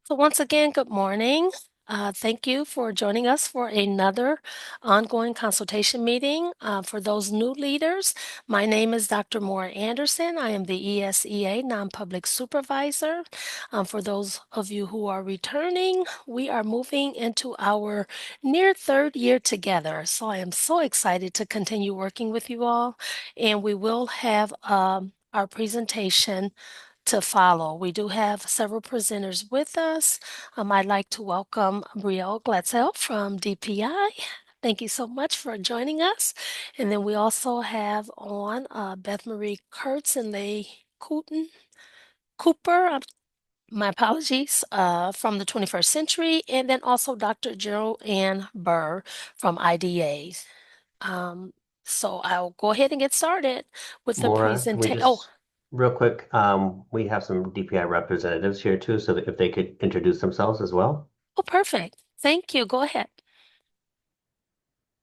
So once again, good morning. Thank you for joining us for another ongoing consultation meeting. For those new leaders, my name is Dr. Maura Anderson. I am the ESEA Non-Public Supervisor. For those of you who are returning, we are moving into our near third year together. So I am so excited to continue working with you all, and we will have our presentation to follow. We do have several presenters with us. I'd like to welcome Brielle Glatzel from DPI. Thank you so much for joining us. And then we also have on Beth Marie Kurtz and Leigh Cooper. My apologies, from the 21st Century, and then also Dr. Gerald Ann Burr from IDA. Um, so I'll go ahead and get started with the Maura, can we presentation. Oh, just real quick, we have some DPI representatives here too, so that if they could introduce themselves as well. oh, perfect. Thank you. Go ahead.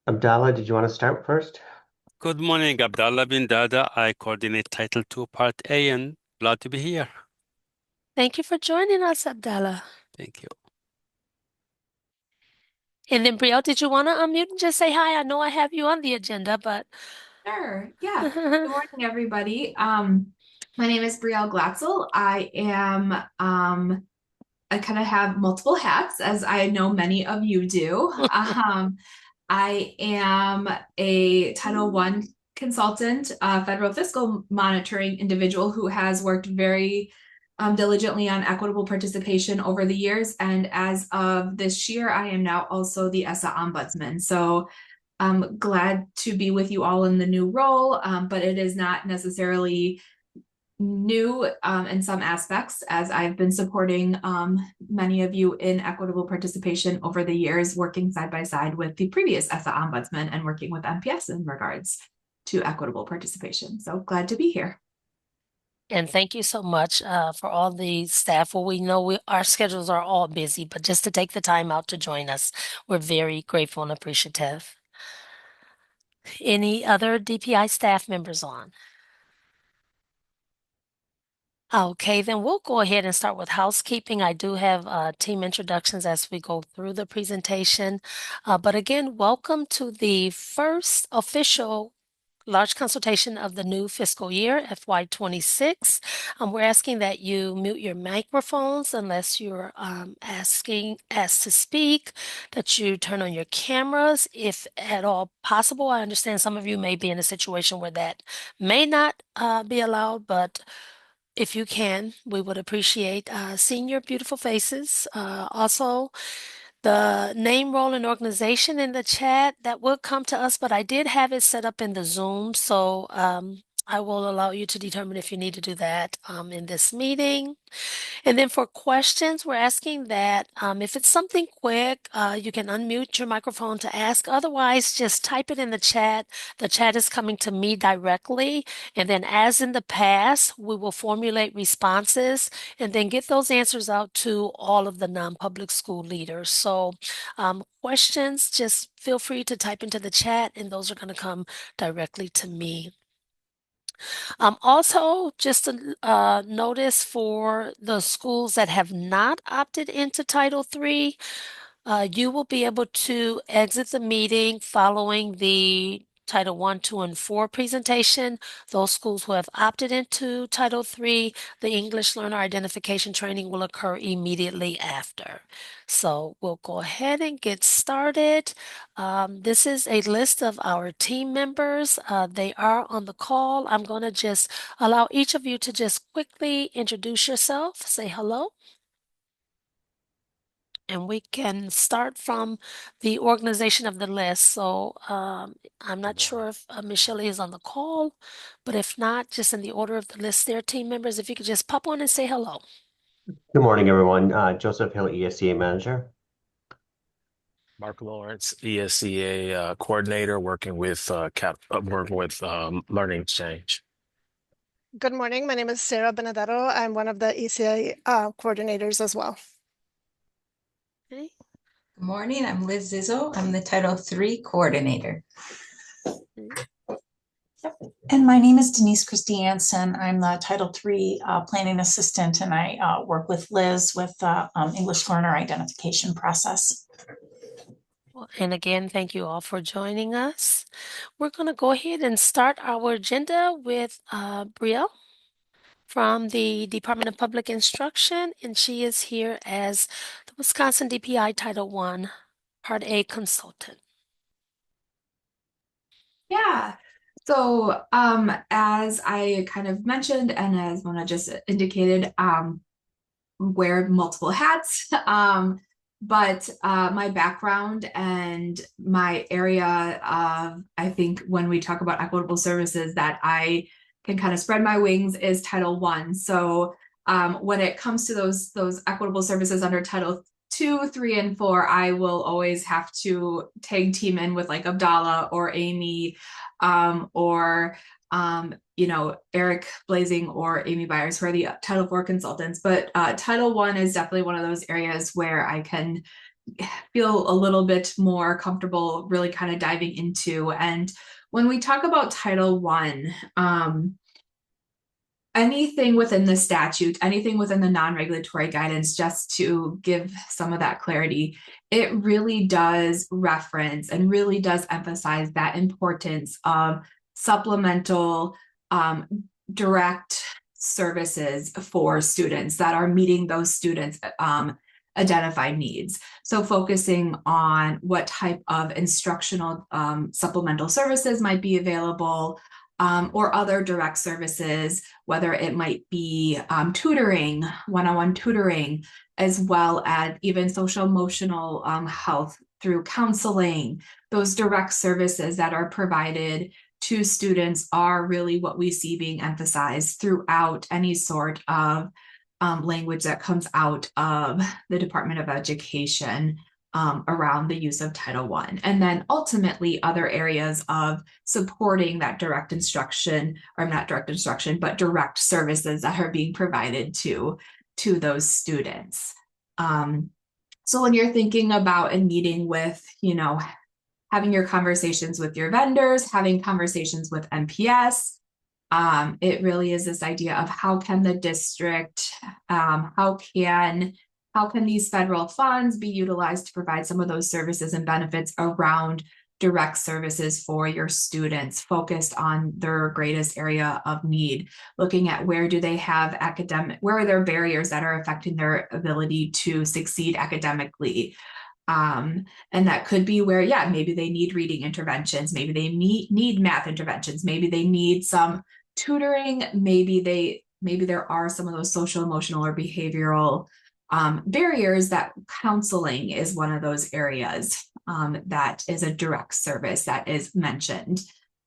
Abdallah, did you want to start first? Good morning, Abdallah bin Dada. I coordinate Title II Part A and glad to be here. Thank you for joining us, Abdallah. Thank you. And then, Brielle, did you want to unmute and just say hi? I know I have you on the agenda, but Sure. Yeah. Good morning, everybody. My name is Brielle Glatzel. I kind of have multiple hats, as I know many of you do. I am a Title I consultant, federal fiscal monitoring individual who has worked very diligently on equitable participation over the years. And as of this year, I am now also the ESSA Ombudsman. So I'm glad to be with you all in the new role, but it is not necessarily new in some aspects, as I've been supporting many of you in equitable participation over the years, working side by side with the previous ESSA Ombudsman and working with MPS in regards to equitable participation. So glad to be here. and thank you so much for all the staff. Well, we know our schedules are all busy, but just to take the time out to join us, we're very grateful and appreciative. Any other DPI staff members on? Okay, then we'll go ahead and start with housekeeping. I do have team introductions as we go through the presentation. But again, welcome to the first official large consultation of the new fiscal year, FY26. We're asking that you mute your microphones unless you're asked to speak, that you turn on your cameras if at all possible. I understand some of you may be in a situation where that may not be allowed, but if you can, we would appreciate seeing your beautiful faces. Also, the name, role, and organization in the chat that will come to us, but I did have it set up in the Zoom, so I will allow you to determine if you need to do that in this meeting. And then for questions, we're asking that if it's something quick, you can unmute your microphone to ask. Otherwise, just type it in the chat. The chat is coming to me directly. And then, as in the past, we will formulate responses and then get those answers out to all of the non-public school leaders. So, questions, just feel free to type into the chat, and those are going to come directly to me. Also, just a notice for the schools that have not opted into Title III, you will be able to exit the meeting following the Title 1, 2, and 4 presentation. Those schools who have opted into Title 3, the English Learner Identification Training will occur immediately after. So we'll go ahead and get started. This is a list of our team members. They are on the call. I'm going to just allow each of you to just quickly introduce yourself, say hello. And we can start from the organization of the list. So I'm not sure if Michelle is on the call, but if not, just in the order of the list, their team members, if you could just pop on and say hello. Good morning, everyone. Joseph Hill, ESEA Manager. Mark Lawrence, ESEA coordinator, working with Learning Exchange. Good morning. My name is Sarah Benedetto. I'm one of the ECA coordinators as well. Okay. Good morning. I'm Liz Zizzo. I'm the Title III coordinator. And my name is Denise Christie Anson. I'm the Title III planning assistant, and I work with Liz with the English learner identification process. And again, thank you all for joining us. We're going to go ahead and start our agenda with Brielle from the Department of Public Instruction, and she is here as the Wisconsin DPI Title I Part A consultant. Yeah. So, as I kind of mentioned, and as Mona just indicated, wear multiple hats. But my background and my area of, I think when we talk about equitable services that I can kind of spread my wings is Title I. So when it comes to those equitable services under Title II, III, and IV, I will always have to tag team in with like Abdallah or Amy or Eric Blazing or Amy Byers, who are the Title IV consultants. But Title I is definitely one of those areas where I can feel a little bit more comfortable really kind of diving into. And when we talk about Title I, anything within the statute, anything within the non-regulatory guidance, just to give some of that clarity, it really does reference and really does emphasize that importance of supplemental direct services for students that are meeting those students' identified needs. So focusing on what type of instructional supplemental services might be available, or other direct services, whether it might be tutoring, one-on-one tutoring, as well as even social emotional health through counseling. Those direct services that are provided to students are really what we see being emphasized throughout any sort of language that comes out of the Department of Education around the use of Title I. And then ultimately other areas of supporting that direct instruction, or not direct instruction, but direct services that are being provided to those students. So when you're thinking about a meeting with, having your conversations with your vendors, having conversations with MPS, it really is this idea of how can the district, how can these federal funds be utilized to provide some of those services and benefits around direct services for your students, focused on their greatest area of need, looking at where do they have where are there barriers that are affecting their ability to succeed academically. And that could be where, maybe they need reading interventions, maybe they need math interventions, maybe they need some tutoring, maybe there are some of those social, emotional, or behavioral barriers. That counseling is one of those areas that is a direct service that is mentioned.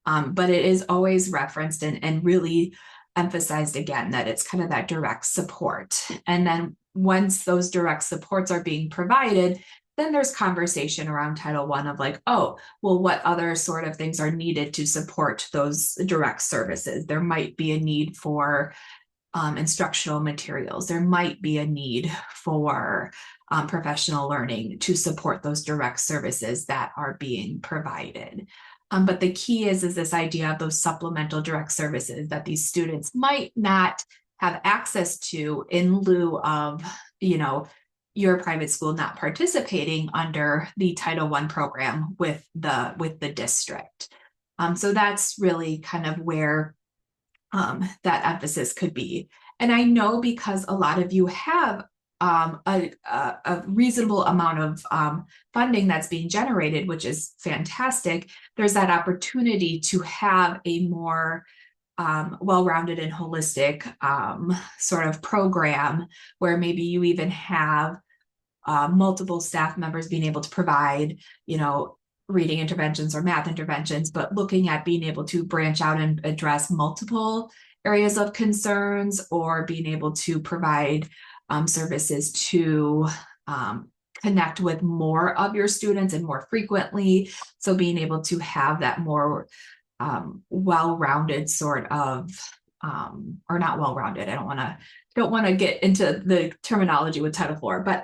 But it is always referenced and really emphasized again that it's kind of that direct support. And then once those direct supports are being provided, then there's conversation around Title I of like, oh, well, what other sort of things are needed to support those direct services? There might be a need for instructional materials. There might be a need for professional learning to support those direct services that are being provided. But the key is this idea of those supplemental direct services that these students might not have access to in lieu of, your private school not participating under the Title I program with the district. So that's really kind of where that emphasis could be. And I know because a lot of you have a reasonable amount of funding that's being generated, which is fantastic, there's that opportunity to have a more well-rounded and holistic sort of program where maybe you even have multiple staff members being able to provide, reading interventions or math interventions, but looking at being able to branch out and address multiple areas of concerns, or being able to provide services to connect with more of your students and more frequently. So being able to have that more well-rounded sort of, or not well-rounded, I don't want to get into the terminology with Title IV, but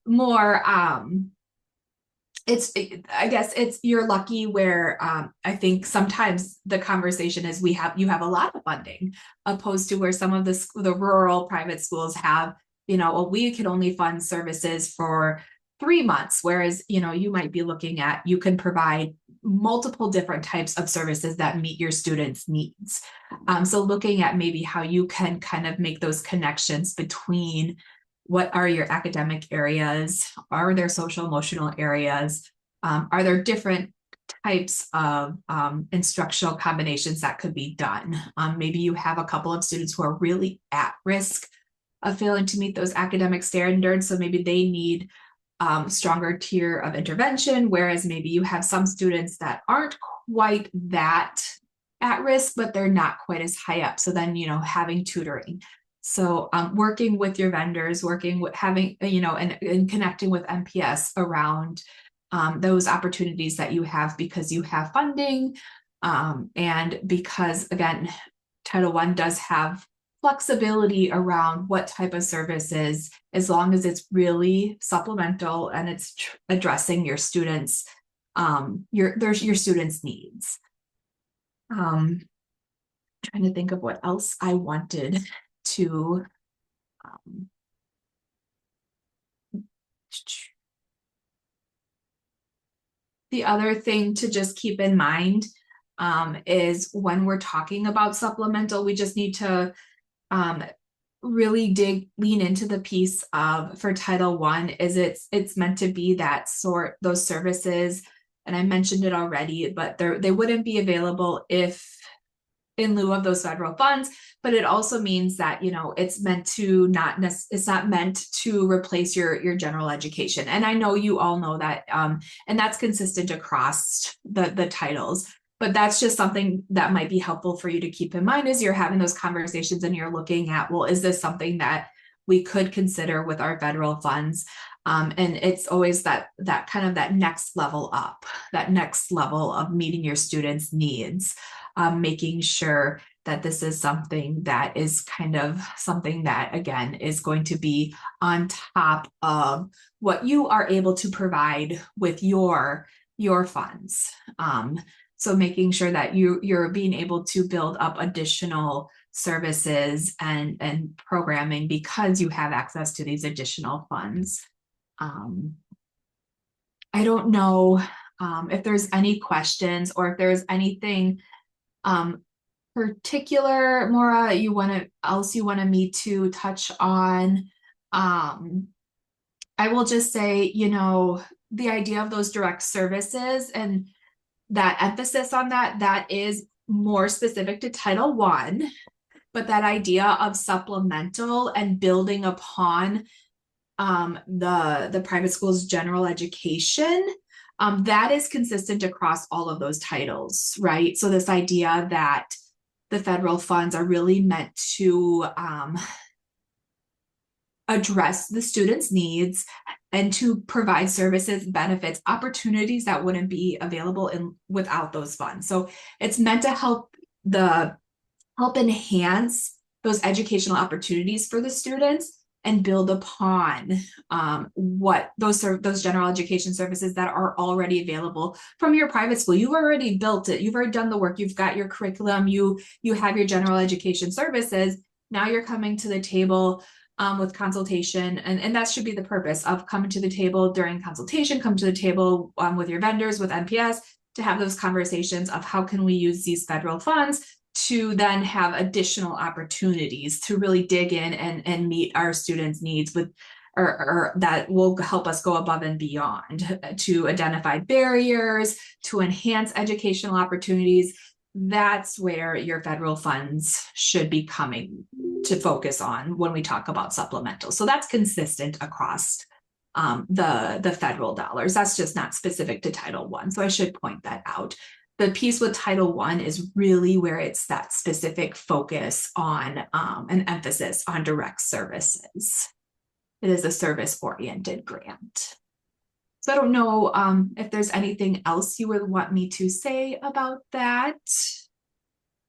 more I guess you're lucky where I think sometimes the conversation is you have a lot of funding opposed to where some of the rural private schools have, well, we can only fund services for 3 months, whereas, you might be looking at, you can provide multiple different types of services that meet your students' needs. So looking at maybe how you can kind of make those connections between what are your academic areas, are there social emotional areas, are there different types of instructional combinations that could be done. Maybe you have a couple of students who are really at risk of failing to meet those academic standards, so maybe they need stronger tier of intervention, whereas maybe you have some students that aren't quite that at risk, but they're not quite as high up. So then, having tutoring. So working with your vendors, working with having, and connecting with MPS around those opportunities that you have because you have funding. And because, again, Title I does have flexibility around what type of services, as long as it's really supplemental and it's addressing your students' your students' needs. Trying to think of what else I wanted to the other thing to just keep in mind is when we're talking about supplemental, we just need to really lean into the piece of for Title I is it's meant to be that those services, and I mentioned it already, but they wouldn't be available if in lieu of those federal funds, but it also means that, it's meant to it's not meant to replace your general education. And I know you all know that, and that's consistent across the titles, but that's just something that might be helpful for you to keep in mind as you're having those conversations and you're looking at, well, is this something that we could consider with our federal funds? And it's always that kind of that next level up, that next level of meeting your students' needs. Making sure that this is something that is kind of something that, again, is going to be on top of what you are able to provide with your funds. So making sure that you're being able to build up additional services and programming because you have access to these additional funds. I don't know if there's any questions or if there's anything particular, Maura, you wanted me to touch on. I will just say, the idea of those direct services and that emphasis on that is more specific to Title I, but that idea of supplemental and building upon the private school's general education, that is consistent across all of those titles, right? So this idea that the federal funds are really meant to address the students' needs and to provide services, benefits, opportunities that wouldn't be available without those funds. So it's meant to help enhance those educational opportunities for the students and build upon what those general education services that are already available from your private school. You've already built it. You've already done the work. You've got your curriculum. You have your general education services. Now you're coming to the table with consultation, and that should be the purpose of coming to the table during consultation. Come to the table with your vendors, with MPS, to have those conversations of how can we use these federal funds to then have additional opportunities to really dig in and meet our students' needs with, or that will help us go above and beyond to identify barriers, to enhance educational opportunities. That's where your federal funds should be coming to focus on when we talk about supplemental. So that's consistent across the federal dollars. That's just not specific to Title I. So I should point that out. The piece with Title I is really where it's that specific focus on an emphasis on direct services. It is a service-oriented grant. So I don't know if there's anything else you would want me to say about that.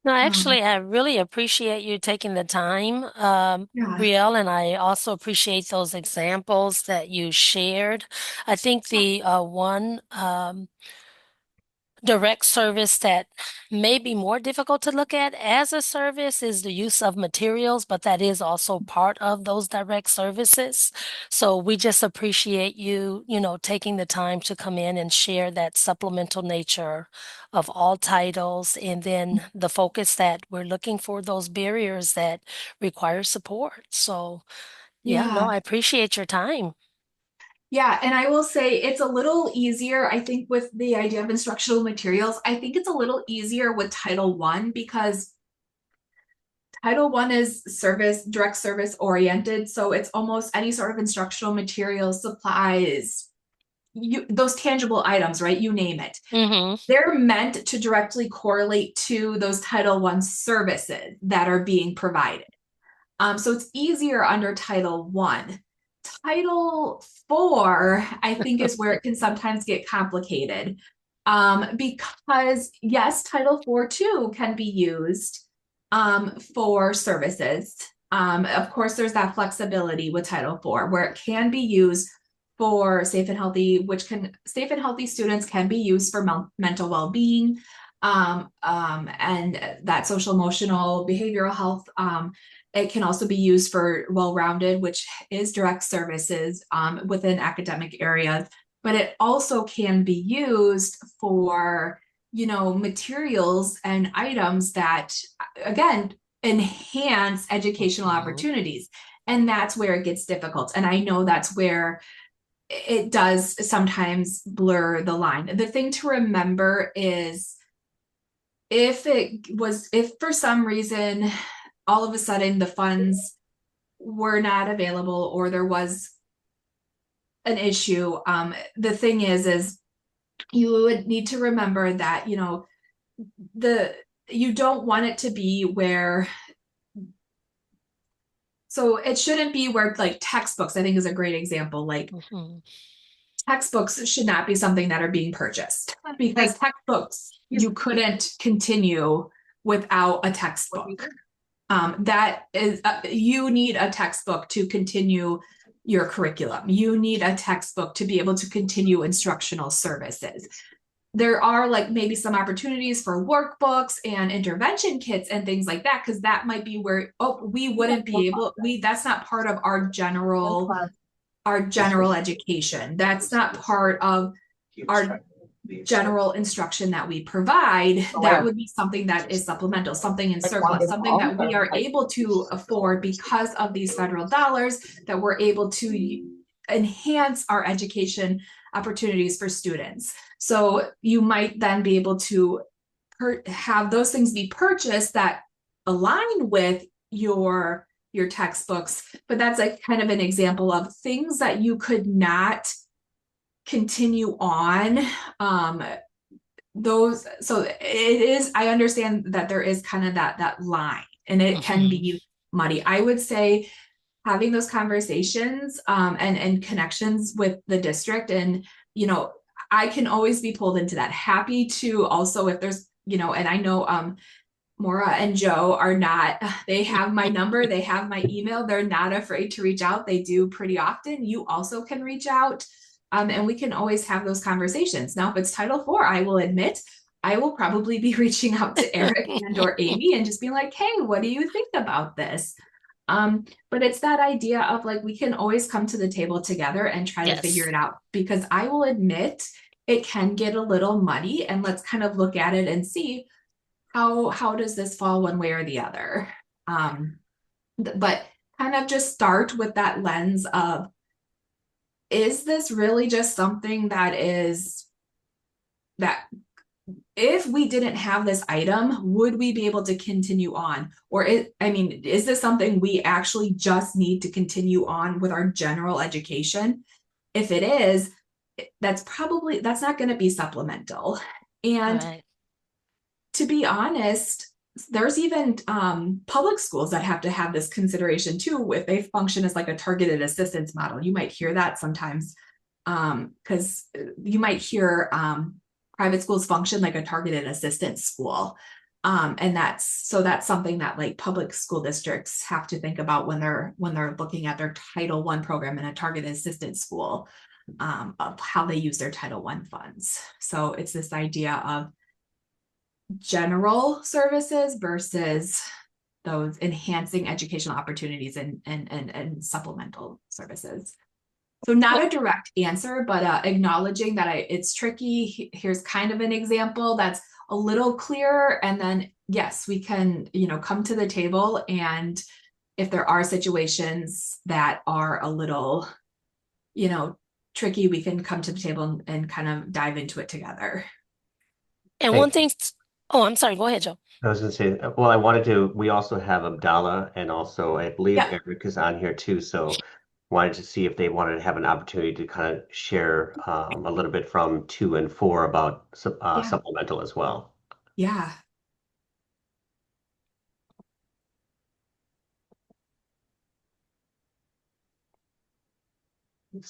No, actually, I really appreciate you taking the time, Yeah. Brielle, and I also appreciate those examples that you shared. I think the one direct service that may be more difficult to look at as a service is the use of materials, but that is also part of those direct services. So we just appreciate you, taking the time to come in and share that supplemental nature of all titles, and then the focus that we're looking for those barriers that require support. So yeah, no, Yeah. I appreciate your time. Yeah, and I will say it's a little easier, I think, with the idea of instructional materials. I think it's a little easier with Title I because Title I is direct service oriented. So it's almost any sort of instructional materials, supplies, those tangible items, right? You name it. Mm-hmm. They're meant to directly correlate to those Title I services that are being provided. So it's easier under Title I. Title IV, I think, is where it can sometimes get complicated. Because yes, Title IV too can be used for services. Of course, there's that flexibility with Title IV where it can be used for safe and healthy, safe and healthy students can be used for mental well-being, and that social emotional behavioral health. It can also be used for well-rounded, which is direct services within academic areas, but it also can be used for, materials and items that, again, enhance educational opportunities. And that's where it gets difficult. And I know that's where it does sometimes blur the line. The thing to remember is if for some reason all of a sudden the funds were not available or there was an issue, the thing is you would need to remember that, you don't want it to be where, so it shouldn't be where, like, textbooks, I think, is a great example. Like, textbooks should not be something that are being purchased, because textbooks you couldn't continue without a textbook. That is, you need a textbook to continue your curriculum. You need a textbook to be able to continue instructional services. There are, like, maybe some opportunities for workbooks and intervention kits and things like that, because that might be where, we wouldn't be able, that's not part of our general education. That's not part of our general instruction that we provide. That would be something that is supplemental, something in surplus, something that we are able to afford because of these federal dollars, that we're able to enhance our education opportunities for students. So you might then be able to have those things be purchased that align with your textbooks, but that's like kind of an example of things that you could not continue on. So it is, I understand that there is kind of that line, and it can be muddy. I would say having those conversations and connections with the district, and I can always be pulled into that. Happy to also, if there's, and I know Maura and Joe are not, they have my number, they have my email, they're not afraid to reach out. They do pretty often. You also can reach out, and we can always have those conversations. Now, if it's Title IV, I will admit, I will probably be reaching out to Eric and or Amy and just being like, hey, what do you think about this? But it's that idea of, like, we can always come to the table together and try to figure it out, because I will admit it can get a little muddy, and let's kind of look at it and see how does this fall one way or the other. But kind of just start with that lens of, is this really just something that if we didn't have this item, would we be able to continue on? Or is this something we actually just need to continue on with our general education? If it is, that's not going to be supplemental. And to be honest, there's even public schools that have to have this consideration too, if they function as like a targeted assistance model. You might hear that sometimes, because you might hear private schools function like a targeted assistance school. And that's something that like public school districts have to think about when they're looking at their Title I program in a targeted assistance school, of how they use their Title I funds. So it's this idea of general services versus those enhancing educational opportunities and supplemental services. So not a direct answer, but acknowledging that it's tricky. Here's kind of an example that's a little clearer. And then, yes, we can, come to the table. And if there are situations that are a little, tricky, we can come to the table and kind of dive into it together. And Hey. one thing, oh, I'm sorry, go ahead, Joe. I was going to say, well, we also have Abdallah, and also I believe Yeah. Eric is on here too. So wanted to see if they wanted to have an opportunity to kind of share a little bit from 2 and 4 about Yeah. supplemental as well. Yeah. For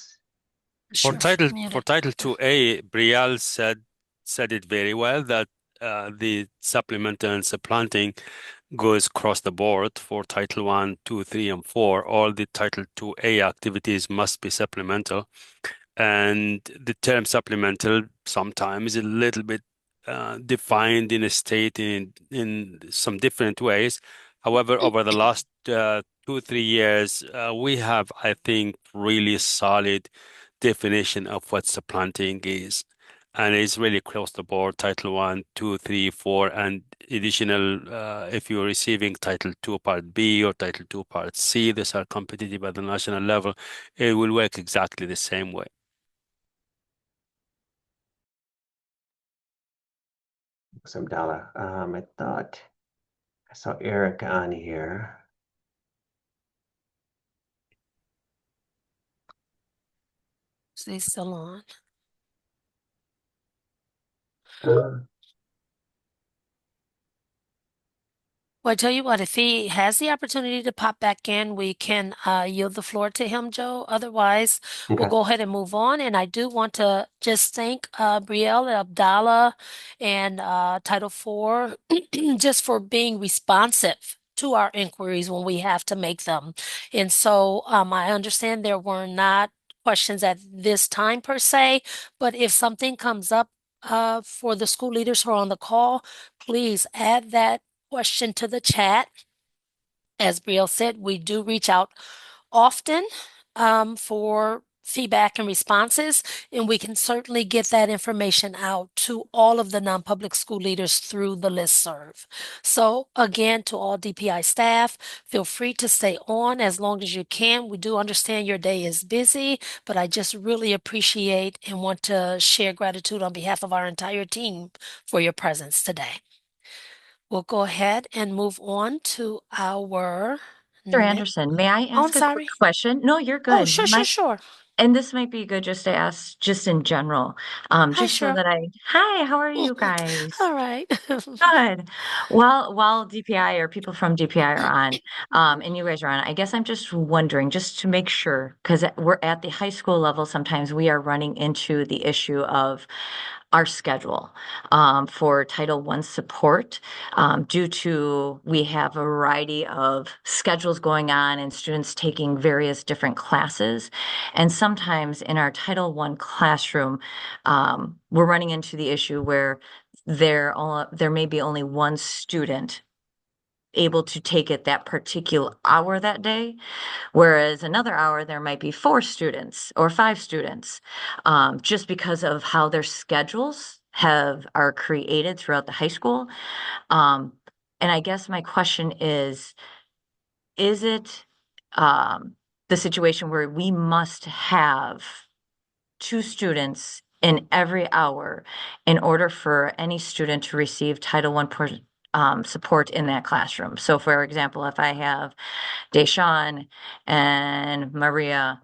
Sure, Title muted. 2A, Brielle said it very well that the supplemental and supplanting goes across the board for Title 1, 2, 3, and 4. All the Title 2A activities must be supplemental. And the term supplemental sometimes is a little bit defined in a state in some different ways. However, over the last 2-3 years, we have, I think, really solid definition of what supplanting is. And it's really across the board, Title 1, 2, 3, 4, and additional, if you're receiving Title 2 Part B or Title 2 Part C, these are competitive at the national level, it will work exactly the same way. Some dollar. I thought I saw Eric on here. Is he still on? Uh, Well, I tell you what, if he has the opportunity to pop back in, we can yield the floor to him, Joe. Otherwise, we'll okay. go ahead and move on. And I do want to just thank Brielle and Abdallah and Title IV just for being responsive to our inquiries when we have to make them. And so I understand there were not questions at this time per se, but if something comes up for the school leaders who are on the call, please add that question to the chat. As Brielle said, we do reach out often for feedback and responses, and we can certainly get that information out to all of the non-public school leaders through the listserv. So again, to all DPI staff, feel free to stay on as long as you can. We do understand your day is busy, but I just really appreciate and want to share gratitude on behalf of our entire team for your presence today. We'll go ahead and move on to our Mr. Anderson, may I Oh, I'm ask a quick sorry. question? No, you're Oh, good. sure. And this might be good just to ask just in general, Hi, just so Cheryl. that hi, how are you guys? All right. Good. Well, while DPI or people from DPI are on, and you guys are on, I guess I'm just wondering, just to make sure, because we're at the high school level, sometimes we are running into the issue of our schedule for Title I support due to we have a variety of schedules going on and students taking various different classes. And sometimes in our Title I classroom, we're running into the issue where there may be only one student able to take it that particular hour that day, whereas another hour there might be 4 students or 5 students, just because of how their schedules are created throughout the high school. And I guess my question is it the situation where we must have 2 students in every hour in order for any student to receive Title I support in that classroom? So for example, if I have Deshawn and Maria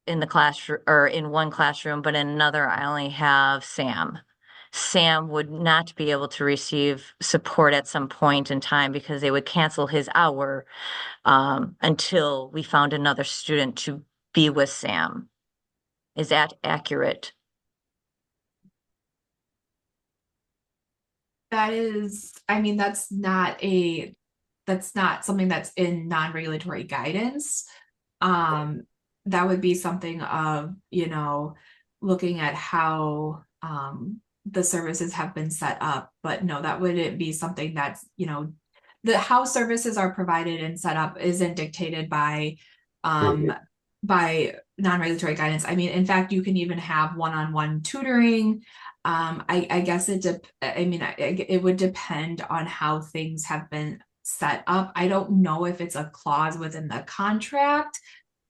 in the classroom or in one classroom, but in another, I only have Sam. Sam would not be able to receive support at some point in time because they would cancel his hour until we found another student to be with Sam. Is that accurate? That is, I mean, that's not something that's in non-regulatory guidance. That would be something of, looking at how the services have been set up. But no, that wouldn't be something that's, how services are provided and set up isn't dictated by by non-regulatory guidance. I mean, in fact, you can even have one-on-one tutoring. I guess it would depend on how things have been set up. I don't know if it's a clause within the contract.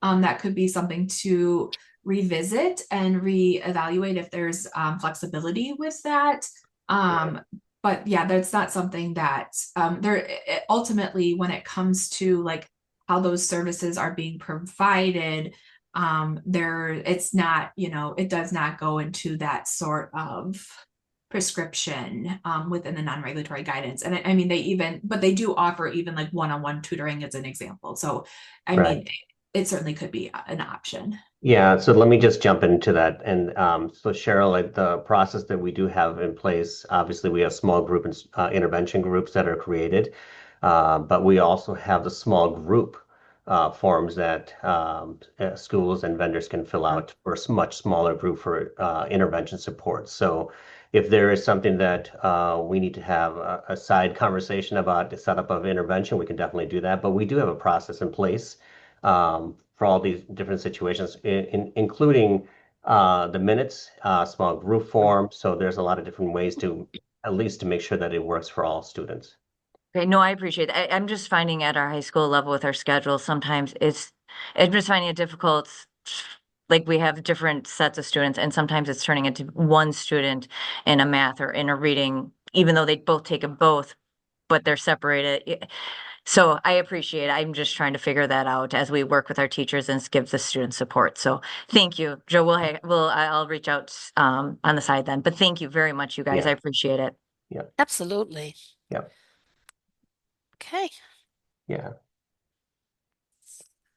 That could be something to revisit and reevaluate if there's flexibility with that. But yeah, that's not something that ultimately, when it comes to like how those services are being provided, it's not, it does not go into that sort of prescription within the non-regulatory guidance. And I mean, they do offer even like one-on-one tutoring as an example. So I mean, it certainly could be an option. Yeah, so let me just jump into that. And so Cheryl, like the process that we do have in place, obviously we have small group and intervention groups that are created, but we also have the small group forms that schools and vendors can fill out for a much smaller group for intervention support. So if there is something that we need to have a side conversation about the setup of intervention, we can definitely do that. But we do have a process in place for all these different situations, including the minutes, small group form. So there's a lot of different ways to at least to make sure that it works for all students. Okay, no, I appreciate it. I'm just finding at our high school level with our schedule, sometimes I'm just finding it difficult. Like we have different sets of students, and sometimes it's turning into one student in a math or in a reading, even though they both take them both, but they're separated. So I appreciate it. I'm just trying to figure that out as we work with our teachers and give the student support. So thank you, Joe. I'll reach out on the side then. But thank you very much, you guys. Yeah. I appreciate it. Yeah. Absolutely. Yeah. Okay. Yeah.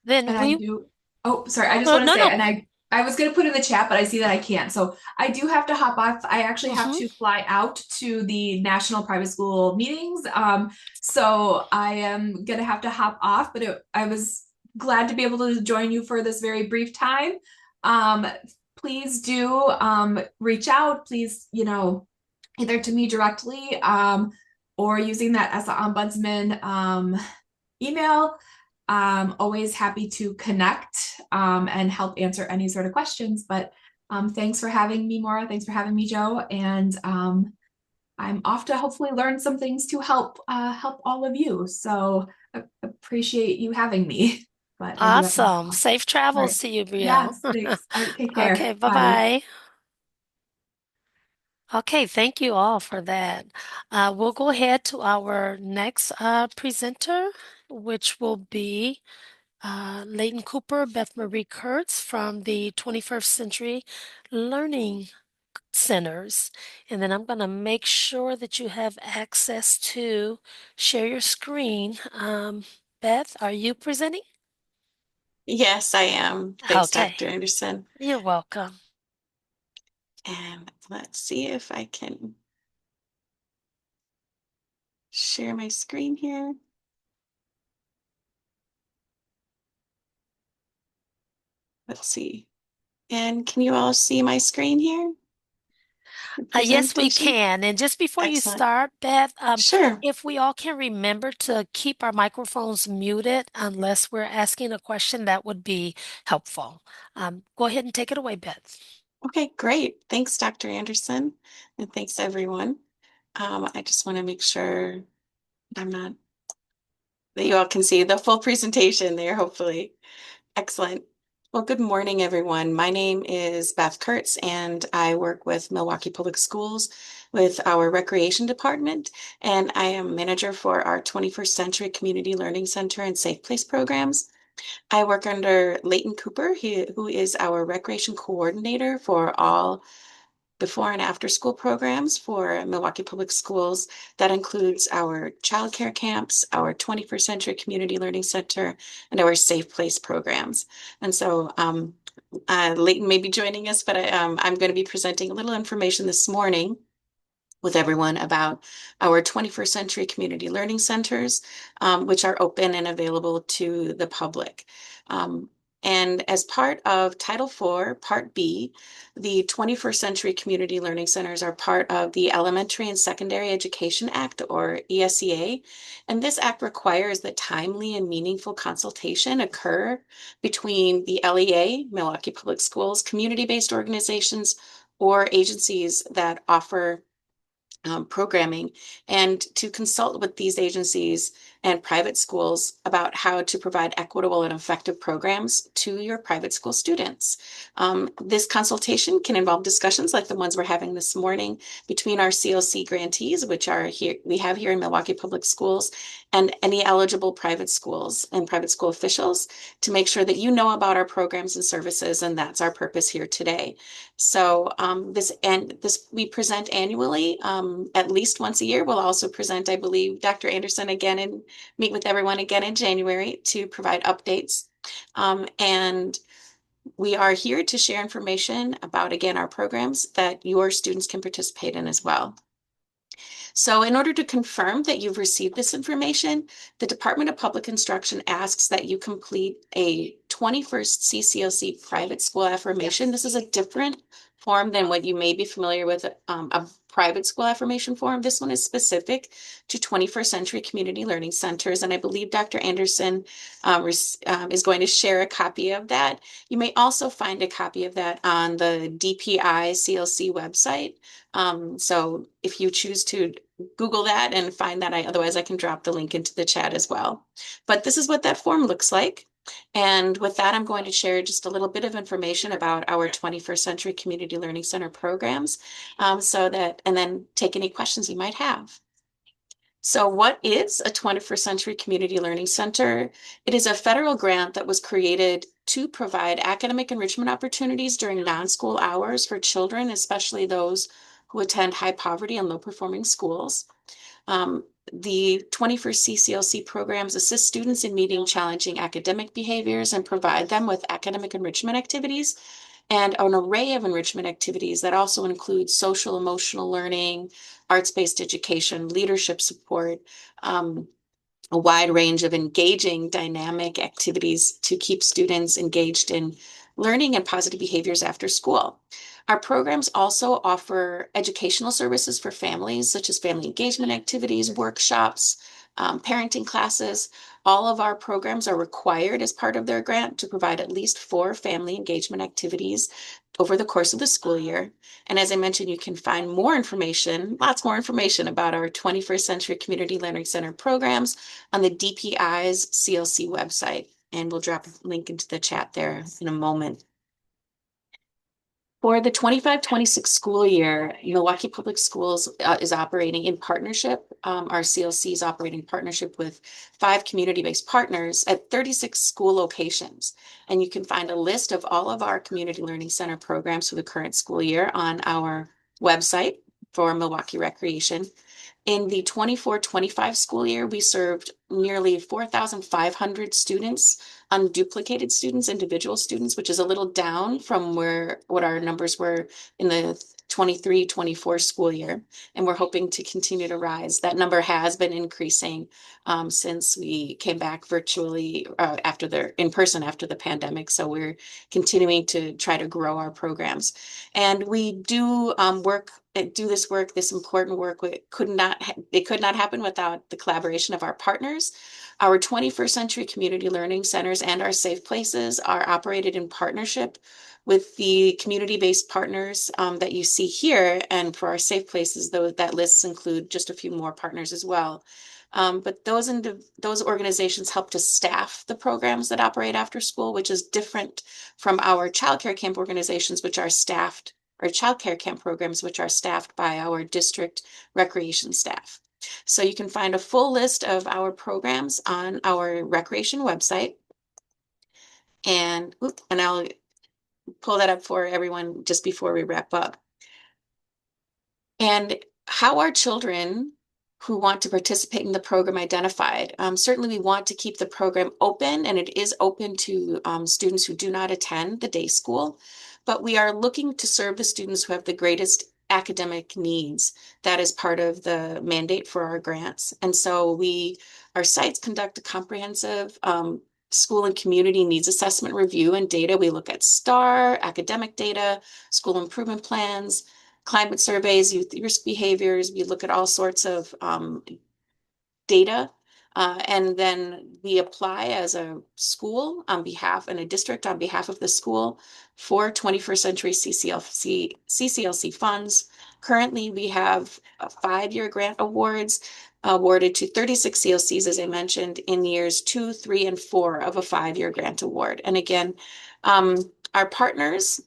Then And we I do. Oh, sorry. I just No, want to no, say, no. and I was going to put in the chat, but I see that I can't. So I do have to hop off. I actually have Mhm. to fly out to the national private school meetings. So I am going to have to hop off, but I was glad to be able to join you for this very brief time. Please do reach out. Please, either to me directly or using that ESSA Ombudsman email. Always happy to connect and help answer any sort of questions. But thanks for having me, Maura. Thanks for having me, Joe. And I'm off to hopefully learn some things to help all of you. So appreciate you having me. But I do have to hop Awesome. off. Safe travels to you, Brielle. Yes, thanks. All right, take care. Okay, Bye. bye-bye. Okay, thank you all for that. We'll go ahead to our next presenter, which will be Leighton Cooper, Beth Marie Kurtz from the 21st Century Learning Centers. And then I'm going to make sure that you have access to share your screen. Beth, are you presenting? Yes, I am. Thanks, Okay, Dr. Anderson. you're welcome. And let's see if I can share my screen here. Let's see. And can you all see my screen here? The Yes, we presentation? can. And just before you Excellent. start, Beth, Sure. if we all can remember to keep our microphones muted unless we're asking a question, that would be helpful. Go ahead and take it away, Beth. Okay, great. Thanks, Dr. Anderson. And thanks, everyone. I just want to make sure that you all can see the full presentation there, hopefully. Excellent. Well, good morning, everyone. My name is Beth Kurtz, and I work with Milwaukee Public Schools with our recreation department, and I am manager for our 21st Century Community Learning Center and Safe Place programs. I work under Leighton Cooper, who is our recreation coordinator for all before and after school programs for Milwaukee Public Schools. That includes our childcare camps, our 21st Century Community Learning Center, and our Safe Place programs. And so Leighton may be joining us, but I'm going to be presenting a little information this morning with everyone about our 21st Century Community Learning Centers, which are open and available to the public. And as part of Title IV, Part B, the 21st Century Community Learning Centers are part of the Elementary and Secondary Education Act, or ESEA. And this act requires that timely and meaningful consultation occur between the LEA, Milwaukee Public Schools, community-based organizations, or agencies that offer programming, and to consult with these agencies and private schools about how to provide equitable and effective programs to your private school students. This consultation can involve discussions like the ones we're having this morning between our CLC grantees, which are here, we have here in Milwaukee Public Schools, and any eligible private schools and private school officials, to make sure that you know about our programs and services, and that's our purpose here today. So this we present annually, at least once a year. We'll also present, I believe, Dr. Anderson again and meet with everyone again in January to provide updates. And we are here to share information about, again, our programs that your students can participate in as well. So in order to confirm that you've received this information, the Department of Public Instruction asks that you complete a 21st CCLC private school affirmation. This is a different form than what you may be familiar with, a private school affirmation form. This one is specific to 21st Century Community Learning Centers, and I believe Dr. Anderson is going to share a copy of that. You may also find a copy of that on the DPI CLC website. So if you choose to Google that and find that, otherwise I can drop the link into the chat as well. But this is what that form looks like. And with that, I'm going to share just a little bit of information about our 21st Century Community Learning Center programs, and then take any questions you might have. So what is a 21st Century Community Learning Center? It is a federal grant that was created to provide academic enrichment opportunities during non-school hours for children, especially those who attend high poverty and low performing schools. The 21st CCLC programs assist students in meeting challenging academic behaviors and provide them with academic enrichment activities and an array of enrichment activities that also include social emotional learning, arts-based education, leadership support, a wide range of engaging dynamic activities to keep students engaged in learning and positive behaviors after school. Our programs also offer educational services for families, such as family engagement activities, workshops, parenting classes. All of our programs are required as part of their grant to provide at least 4 family engagement activities over the course of the school year. And as I mentioned, you can find more information, lots more information about our 21st Century Community Learning Center programs on the DPI's CLC website. And we'll drop a link into the chat there in a moment. For the 25-26 school year, Milwaukee Public Schools is operating in partnership. Our CLC is operating in partnership with 5 community-based partners at 36 school locations. And you can find a list of all of our Community Learning Center programs for the current school year on our website for Milwaukee Recreation. In the 24-25 school year, we served nearly 4,500 students, unduplicated students, individual students, which is a little down from what our numbers were in the 23-24 school year. And we're hoping to continue to rise. That number has been increasing since we came back virtually in person after the pandemic. So we're continuing to try to grow our programs. And we do this important work. It could not happen without the collaboration of our partners. Our 21st Century Community Learning Centers and our Safe Places are operated in partnership with the community-based partners that you see here. And for our Safe Places, that lists include just a few more partners as well. But those organizations help to staff the programs that operate after school, which is different from our childcare camp organizations, which are staffed, or childcare camp programs, which are staffed by our district recreation staff. So you can find a full list of our programs on our recreation website. And I'll pull that up for everyone just before we wrap up. And how are children who want to participate in the program identified? Certainly we want to keep the program open, and it is open to students who do not attend the day school, but we are looking to serve the students who have the greatest academic needs. That is part of the mandate for our grants. And so our sites conduct a comprehensive school and community needs assessment review and data. We look at STAR, academic data, school improvement plans, climate surveys, youth risk behaviors. We look at all sorts of data. And then we apply as a school on behalf and a district on behalf of the school for 21st Century CCLC funds. Currently, we have 5-year grant awards awarded to 36 CLCs, as I mentioned, in years 2, 3, and 4 of a 5-year grant award. And again, our partners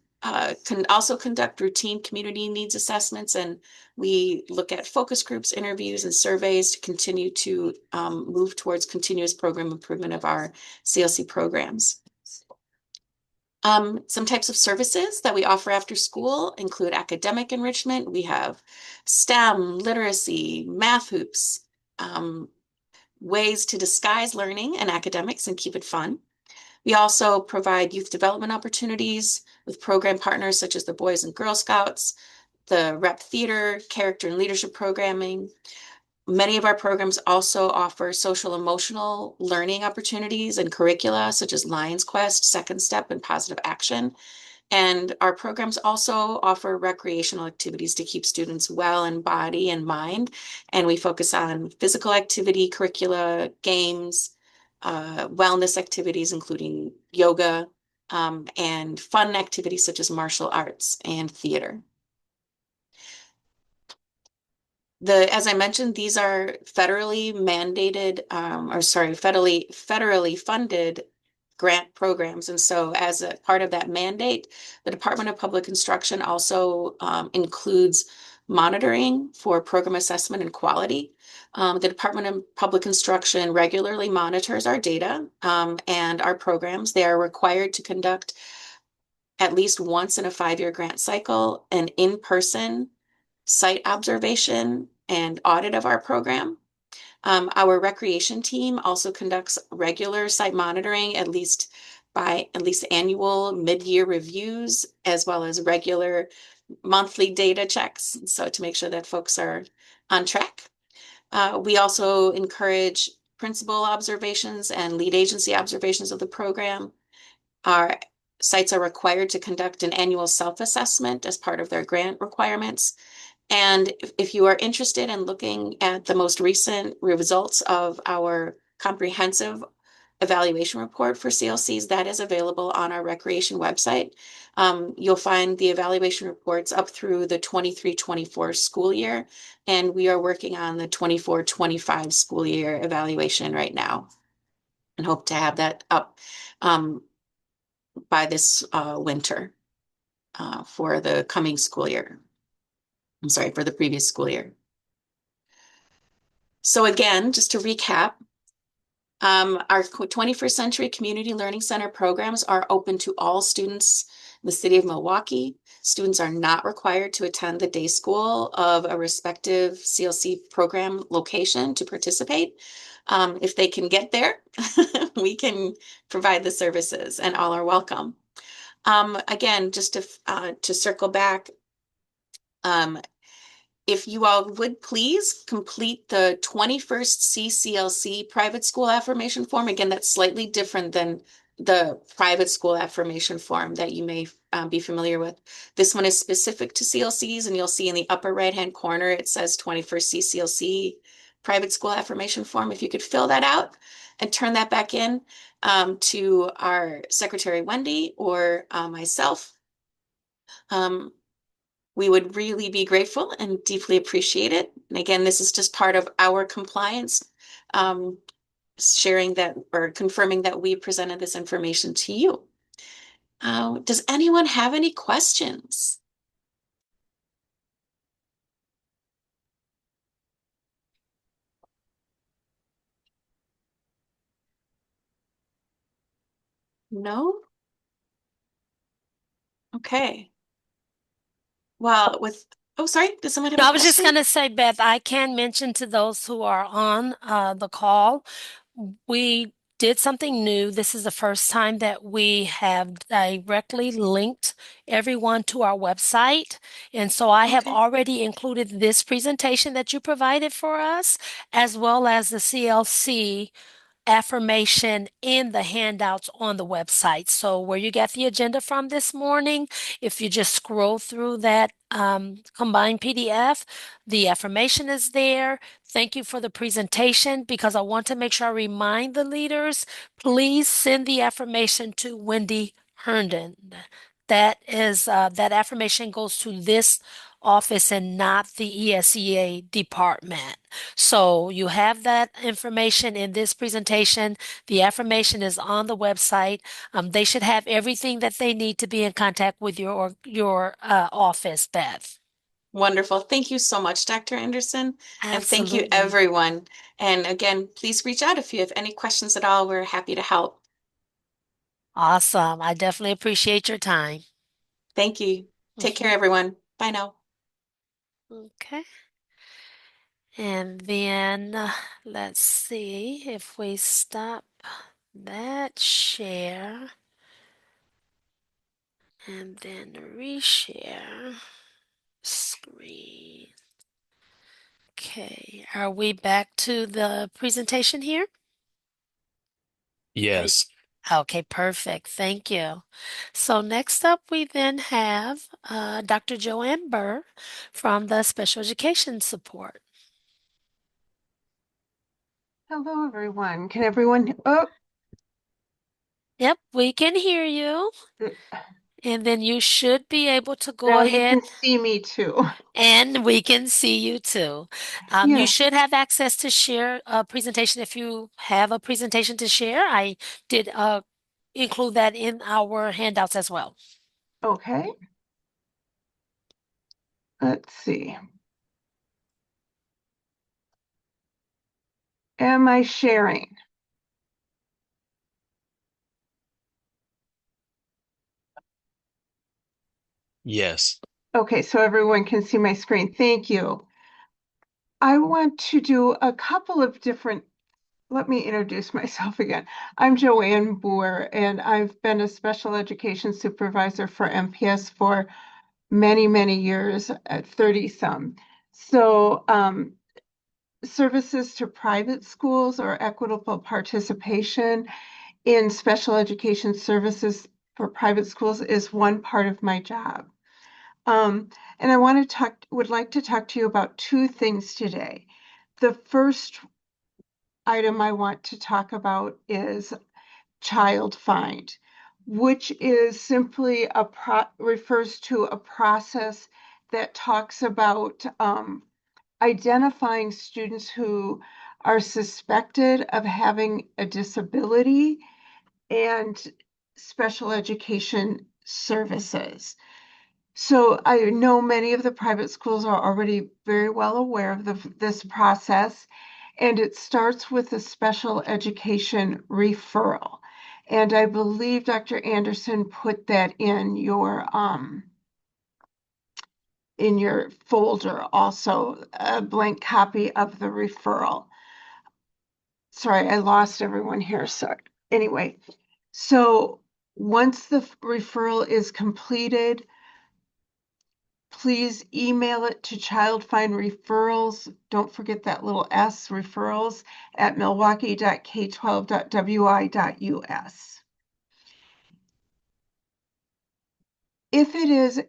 can also conduct routine community needs assessments, and we look at focus groups, interviews, and surveys to continue to move towards continuous program improvement of our CLC programs. Some types of services that we offer after school include academic enrichment. We have STEM, literacy, math hoops, ways to disguise learning and academics and keep it fun. We also provide youth development opportunities with program partners such as the Boys and Girl Scouts, the Rep Theater, character and leadership programming. Many of our programs also offer social emotional learning opportunities and curricula such as Lions Quest, Second Step, and Positive Action. And our programs also offer recreational activities to keep students well in body and mind. And we focus on physical activity, curricula, games, wellness activities, including yoga, and fun activities such as martial arts and theater. As I mentioned, these are federally mandated, federally funded grant programs. And so as a part of that mandate, the Department of Public Instruction also includes monitoring for program assessment and quality. The Department of Public Instruction regularly monitors our data and our programs. They are required to conduct at least once in a 5-year grant cycle an in-person site observation and audit of our program. Our recreation team also conducts regular site monitoring, at least annual mid-year reviews, as well as regular monthly data checks. So to make sure that folks are on track. We also encourage principal observations and lead agency observations of the program. Our sites are required to conduct an annual self-assessment as part of their grant requirements. And if you are interested in looking at the most recent results of our comprehensive evaluation report for CLCs, that is available on our recreation website. You'll find the evaluation reports up through the 23-24 school year, and we are working on the 24-25 school year evaluation right now and hope to have that up by this winter for the coming school year. I'm sorry, for the previous school year. So again, just to recap, our 21st Century Community Learning Center programs are open to all students in the city of Milwaukee. Students are not required to attend the day school of a respective CLC program location to participate. If they can get there, we can provide the services and all are welcome. Again, just to circle back, if you all would please complete the 21st CCLC private school affirmation form. Again, that's slightly different than the private school affirmation form that you may be familiar with. This one is specific to CLCs, and you'll see in the upper right-hand corner, it says 21st CCLC private school affirmation form. If you could fill that out and turn that back in to our Secretary Wendy or myself, we would really be grateful and deeply appreciate it. And again, this is just part of our compliance, sharing that or confirming that we presented this information to you. Does anyone have any questions? No? Okay. Well, oh, sorry, does someone have No, a I was just question? going to say, Beth, I can mention to those who are on the call, we did something new. This is the first time that we have directly linked everyone to our website. And so I have Okay. already included this presentation that you provided for us, as well as the CLC affirmation in the handouts on the website. So where you got the agenda from this morning, if you just scroll through that combined PDF, the affirmation is there. Thank you for the presentation because I want to make sure I remind the leaders, please send the affirmation to Wendy Herndon. That is that affirmation goes to this office and not the ESEA department. So you have that information in this presentation. The affirmation is on the website. They should have everything that they need to be in contact with your office, Beth. Wonderful. Thank you so much, Dr. Anderson. And thank you, Absolutely. everyone. And again, please reach out if you have any questions at all. We're happy to help. Awesome. I definitely appreciate your time. Thank you. Take care, everyone. Bye now. Okay. And then let's see if we stop that share and then reshare screen. Okay, are we back to the presentation here? Yes. Okay, perfect. Thank you. So next up, we then have Dr. Joanne Burr from the Special Education Support. Hello, everyone. Can everyone? Oh, Yep, we can hear you. And then you should be able to go now ahead. you can see me too. And we can see you too. You Yes. should have access to share a presentation if you have a presentation to share. I did include that in our handouts as well. Okay. Let's see. Am I sharing? Yes. Okay, so everyone can see my screen. Thank you. I want to do a couple of different. Let me introduce myself again. I'm Joanne Boer, and I've been a special education supervisor for MPS for many, many years, at 30 some. So services to private schools or equitable participation in special education services for private schools is one part of my job. And I would like to talk to you about two things today. The first item I want to talk about is Child Find, which is simply refers to a process that talks about identifying students who are suspected of having a disability and special education services. So I know many of the private schools are already very well aware of this process, and it starts with a special education referral. And I believe Dr. Anderson put that in your folder also, a blank copy of the referral. Sorry, I lost everyone here. Sorry. Anyway, so once the referral is completed, please email it to Child Find Referrals. Don't forget that little S, referrals, at milwaukee.k12.wi.us. If it is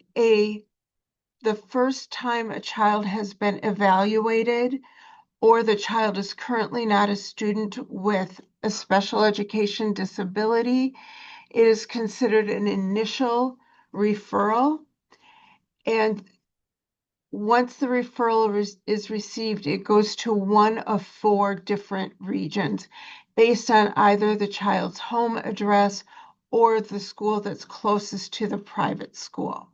the first time a child has been evaluated, or the child is currently not a student with a special education disability, it is considered an initial referral. And once the referral is received, it goes to one of 4 different regions based on either the child's home address or the school that's closest to the private school.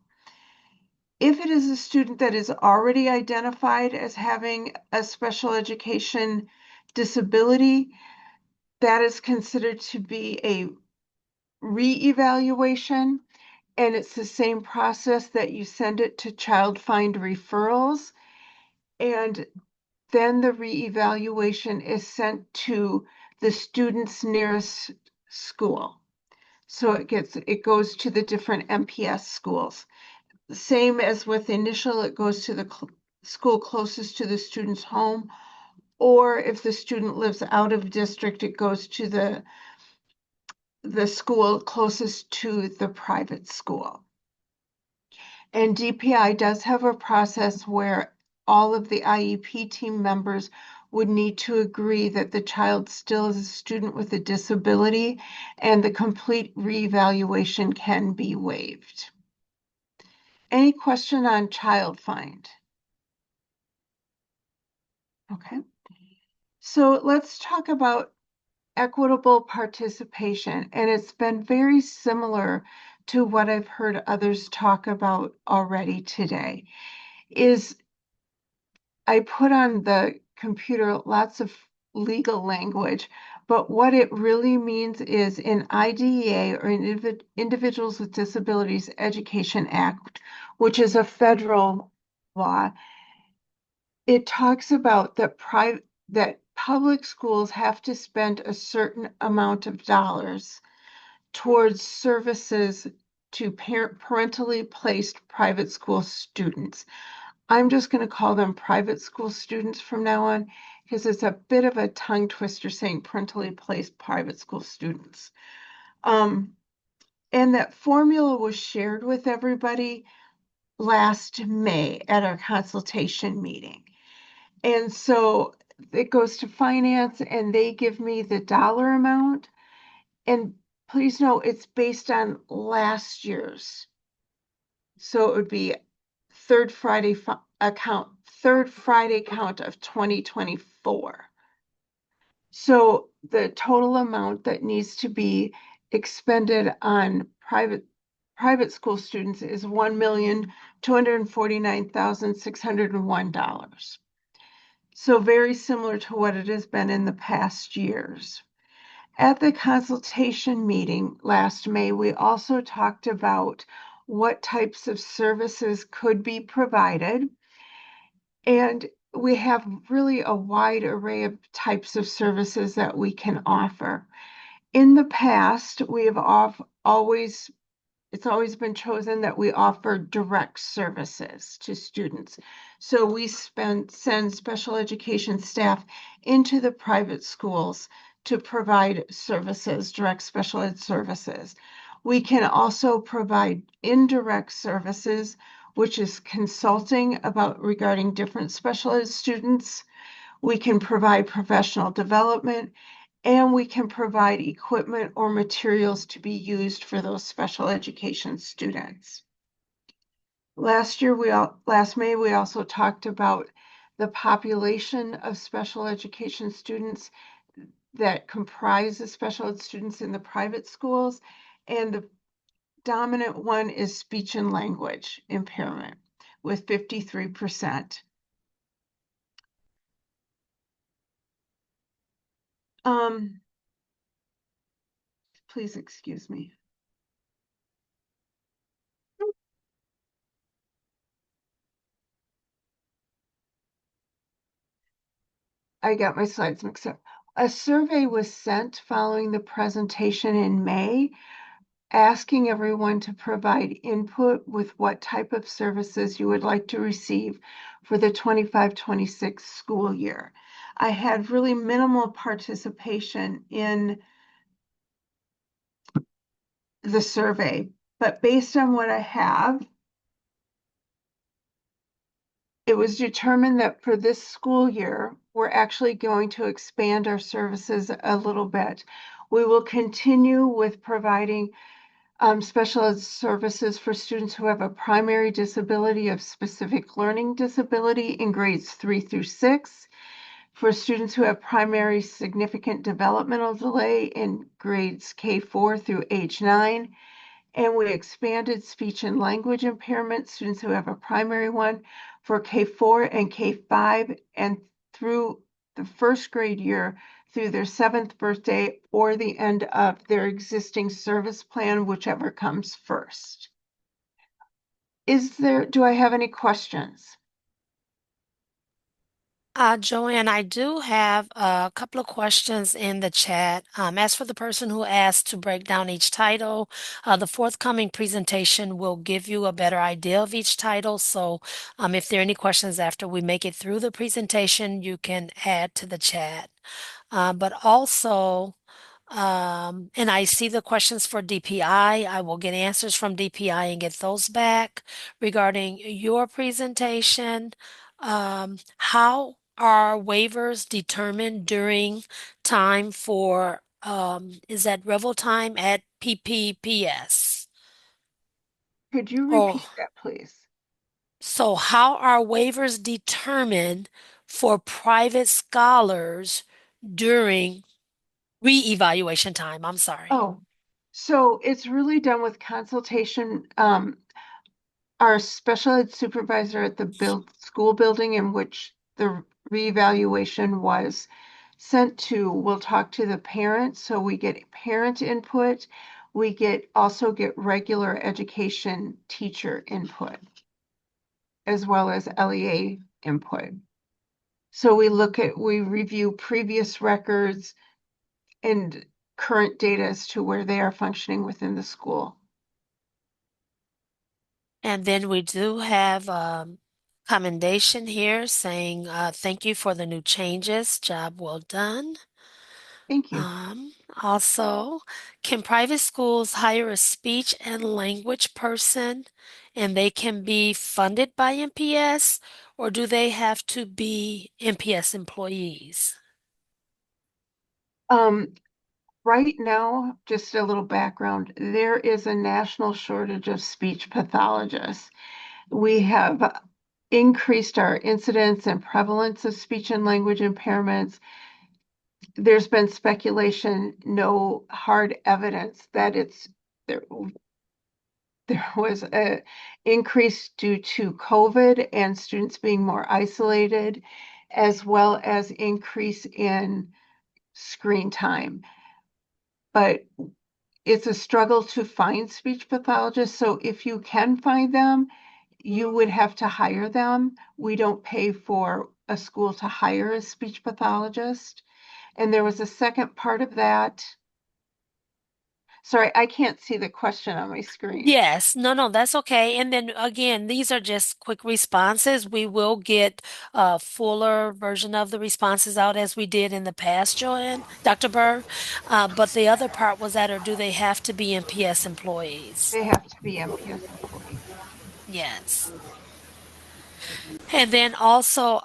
If it is a student that is already identified as having a special education disability, that is considered to be a re-evaluation, and it's the same process that you send it to Child Find Referrals, and then the re-evaluation is sent to the student's nearest school. So it goes to the different MPS schools. Same as with initial, it goes to the school closest to the student's home, or if the student lives out of district, it goes to the school closest to the private school. And DPI does have a process where all of the IEP team members would need to agree that the child still is a student with a disability and the complete reevaluation can be waived. Any question on Child Find? Okay. So let's talk about equitable participation, and it's been very similar to what I've heard others talk about already today. I put on the computer lots of legal language, but what it really means is in IDEA, or Individuals with Disabilities Education Act, which is a federal law, it talks about that public schools have to spend a certain amount of dollars towards services to parentally placed private school students. I'm just going to call them private school students from now on because it's a bit of a tongue twister saying parentally placed private school students. And that formula was shared with everybody last May at our consultation meeting. And so it goes to finance and they give me the dollar amount. And please know it's based on last year's. So it would be third Friday count of 2024. So the total amount that needs to be expended on private school students is $1,249,601. So very similar to what it has been in the past years. At the consultation meeting last May, we also talked about what types of services could be provided. And we have really a wide array of types of services that we can offer. In the past, we have it's always been chosen that we offer direct services to students. So we send special education staff into the private schools to provide services, direct special ed services. We can also provide indirect services, which is consulting regarding different special ed students. We can provide professional development, and we can provide equipment or materials to be used for those special education students. Last May, we also talked about the population of special education students that comprise the special ed students in the private schools, and the dominant one is speech and language impairment with 53%. Please excuse me. I got my slides mixed up. A survey was sent following the presentation in May, asking everyone to provide input with what type of services you would like to receive for the 25-26 school year. I had really minimal participation in the survey, but based on what I have, it was determined that for this school year, we're actually going to expand our services a little bit. We will continue with providing special ed services for students who have a primary disability of specific learning disability in grades 3 through 6, for students who have primary significant developmental delay in grades K4 through age 9, and we expanded speech and language impairment, students who have a primary one, for K4 and K5, and through the first grade year through their 7th birthday or the end of their existing service plan, whichever comes first. Do I have any questions? Joanne, I do have a couple of questions in the chat. As for the person who asked to break down each title, the forthcoming presentation will give you a better idea of each title. So, if there are any questions after we make it through the presentation, you can add to the chat. But also, and I see the questions for DPI. I will get answers from DPI and get those back regarding your presentation. How are waivers determined during time for, is that revel time at PPPS? Could you Oh, repeat that, please? so how are waivers determined for private scholars during re-evaluation time? I'm sorry. Oh, so it's really done with consultation. Our special ed supervisor at the school building in which the reevaluation was sent to will talk to the parents, so we get parent input. We also get regular education teacher input as well as LEA input. So we review previous records and current data as to where they are functioning within the school. And then we do have commendation here saying, thank you for the new changes. Job well done. Thank you. Also, can private schools hire a speech and language person and they can be funded by MPS, or do they have to be MPS employees? Right now, just a little background, there is a national shortage of speech pathologists. We have increased our incidence and prevalence of speech and language impairments. There's been speculation, no hard evidence that there, there was a increase due to COVID and students being more isolated, as well as increase in screen time. But it's a struggle to find speech pathologists. So if you can find them, you would have to hire them. We don't pay for a school to hire a speech pathologist. And there was a second part of that. Sorry, I can't see the question on my screen. Yes, no, that's okay. And then again, these are just quick responses. We will get a fuller version of the responses out as we did in the past, Joanne, Dr. Burr. But the other part was that, or do they have to be MPS employees? They have to be MPS employees. Yes. And then also,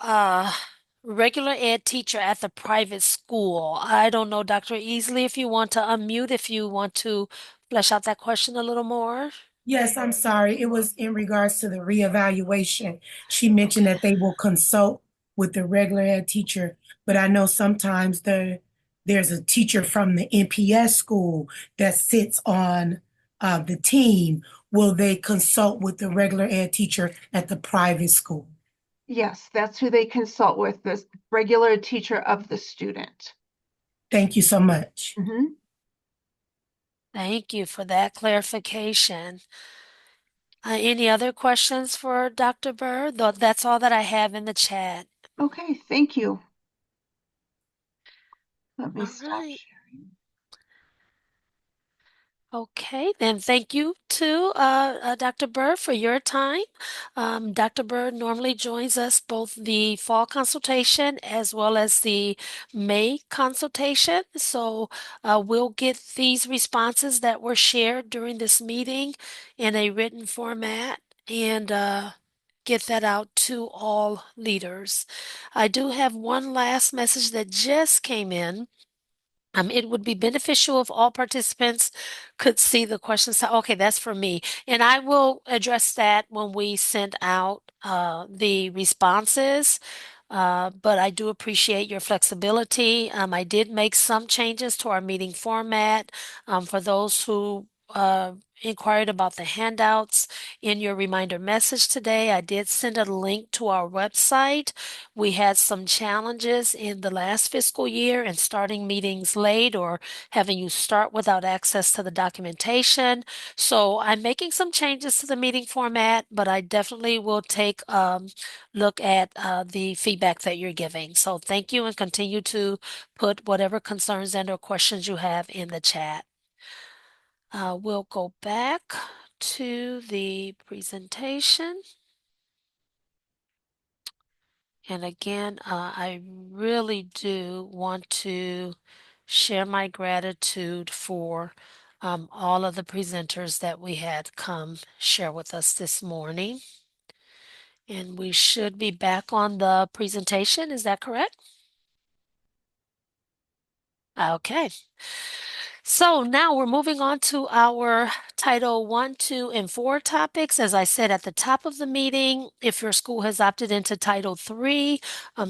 regular ed teacher at the private school. I don't know, Dr. Easley, if you want to unmute, if you want to flesh out that question a little more. Yes, I'm sorry. It was in regards to the reevaluation. She mentioned that they will consult with the regular ed teacher, but I know sometimes there's a teacher from the NPS school that sits on the team. Will they consult with the regular ed teacher at the private school? Yes, that's who they consult with, the regular teacher of the student. Thank you so much. Mhm. Thank you for that clarification. Any other questions for Dr. Burr? That's all that I have in the chat. Okay, thank you. Let me All stop right. sharing. Okay, then thank you to Dr. Burr for your time. Dr. Burr normally joins us both the fall consultation as well as the May consultation. So we'll get these responses that were shared during this meeting in a written format and get that out to all leaders. I do have one last message that just came in. It would be beneficial if all participants could see the questions. So, okay, that's for me. And I will address that when we send out the responses. But I do appreciate your flexibility. I did make some changes to our meeting format for those who inquired about the handouts in your reminder message today. I did send a link to our website. We had some challenges in the last fiscal year in starting meetings late or having you start without access to the documentation. So I'm making some changes to the meeting format, but I definitely will take look at the feedback that you're giving. So thank you and continue to put whatever concerns and or questions you have in the chat. We'll go back to the presentation. And again, I really do want to share my gratitude for all of the presenters that we had come share with us this morning. And we should be back on the presentation. Is that correct? Okay. So now we're moving on to our Title 1, 2, and 4 topics. As I said at the top of the meeting, if your school has opted into Title 3,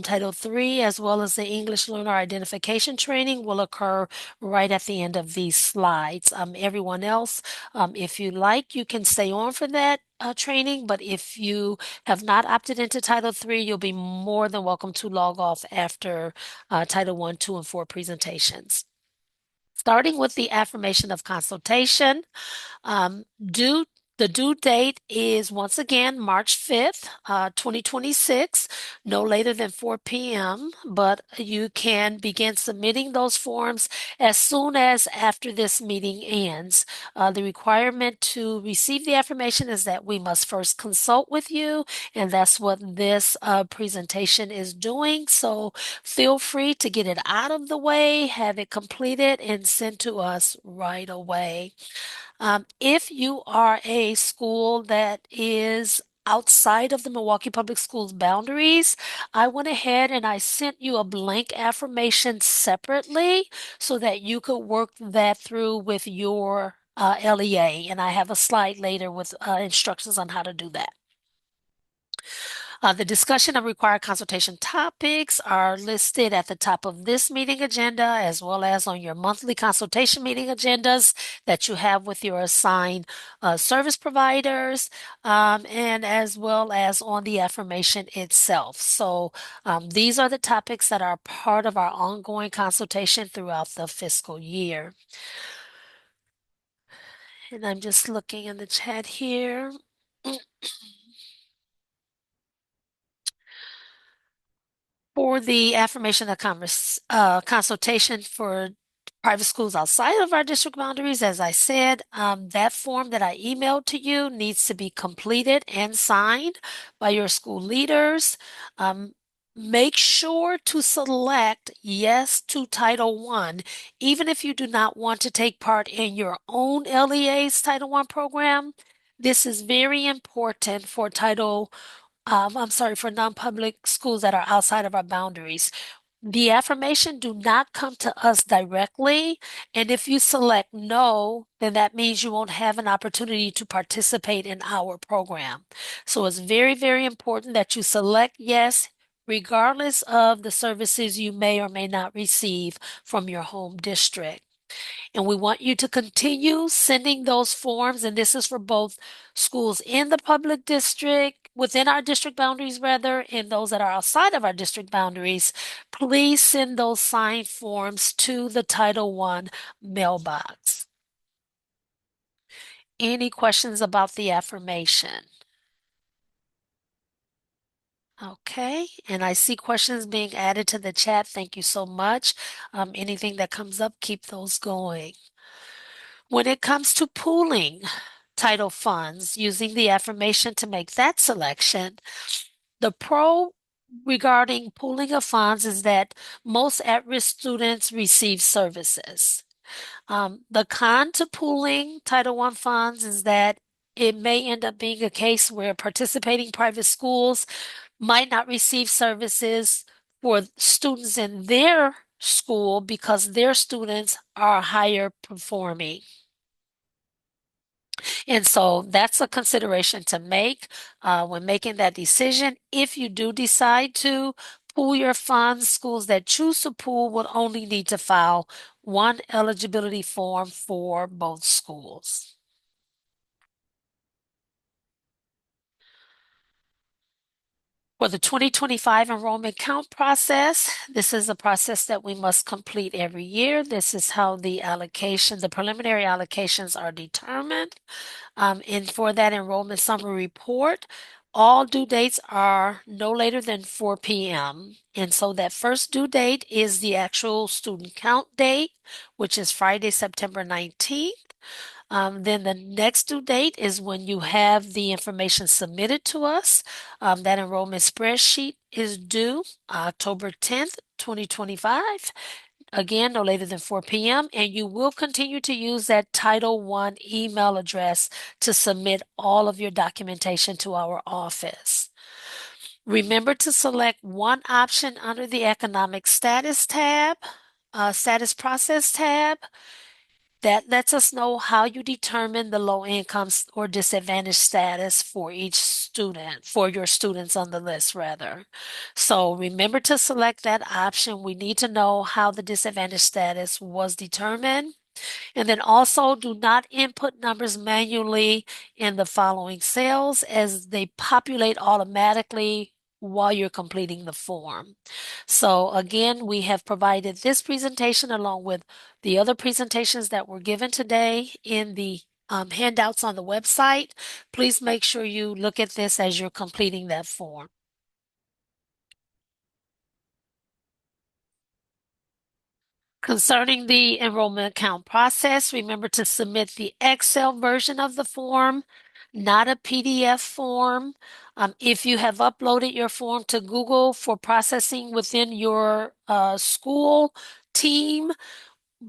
Title 3 as well as the English Learner Identification Training will occur right at the end of these slides. Everyone else, if you like, you can stay on for that training, but if you have not opted into Title 3, you'll be more than welcome to log off after Title 1, 2, and 4 presentations. Starting with the affirmation of consultation, the due date is once again March 5th, 2026, no later than 4 p.m., but you can begin submitting those forms as soon as after this meeting ends. The requirement to receive the affirmation is that we must first consult with you, and that's what this presentation is doing. So feel free to get it out of the way, have it completed, and sent to us right away. If you are a school that is outside of the Milwaukee Public Schools boundaries, I went ahead and I sent you a blank affirmation separately so that you could work that through with your LEA. And I have a slide later with instructions on how to do that. The discussion of required consultation topics are listed at the top of this meeting agenda, as well as on your monthly consultation meeting agendas that you have with your assigned service providers, and as well as on the affirmation itself. So these are the topics that are part of our ongoing consultation throughout the fiscal year. And I'm just looking in the chat here. For the affirmation of consultation for private schools outside of our district boundaries, as I said, that form that I emailed to you needs to be completed and signed by your school leaders. Make sure to select yes to Title I, even if you do not want to take part in your own LEA's Title I program. This is very important for for non-public schools that are outside of our boundaries. The affirmation do not come to us directly, and if you select no, then that means you won't have an opportunity to participate in our program. So it's very, very important that you select yes, regardless of the services you may or may not receive from your home district. And we want you to continue sending those forms, and this is for both schools in the public district, within our district boundaries rather, and those that are outside of our district boundaries. Please send those signed forms to the Title I mailbox. Any questions about the affirmation? Okay, and I see questions being added to the chat. Thank you so much. Anything that comes up, keep those going. When it comes to pooling title funds, using the affirmation to make that selection, the pro regarding pooling of funds is that most at-risk students receive services. The con to pooling Title I funds is that it may end up being a case where participating private schools might not receive services for students in their school because their students are higher performing. And so that's a consideration to make when making that decision. If you do decide to pool your funds. Schools that choose to pool will only need to file one eligibility form for both schools. For the 2025 enrollment count process, this is a process that we must complete every year. This is how the preliminary allocations are determined. And for that enrollment summary report, all due dates are no later than 4 p.m. And so that first due date is the actual student count date, which is Friday, September 19th. Then the next due date is when you have the information submitted to us. That enrollment spreadsheet is due October 10th, 2025. Again, no later than 4 p.m. And you will continue to use that Title I email address to submit all of your documentation to our office. Remember to select one option under the Economic Status tab, Status Process tab. That lets us know how you determine the low income or disadvantaged status for each student, for your students on the list, rather. So remember to select that option. We need to know how the disadvantaged status was determined. And then also do not input numbers manually in the following cells as they populate automatically while you're completing the form. So again, we have provided this presentation along with the other presentations that were given today in the handouts on the website. Please make sure you look at this as you're completing that form. Concerning the enrollment account process, remember to submit the Excel version of the form, not a PDF form. If you have uploaded your form to Google for processing within your school team,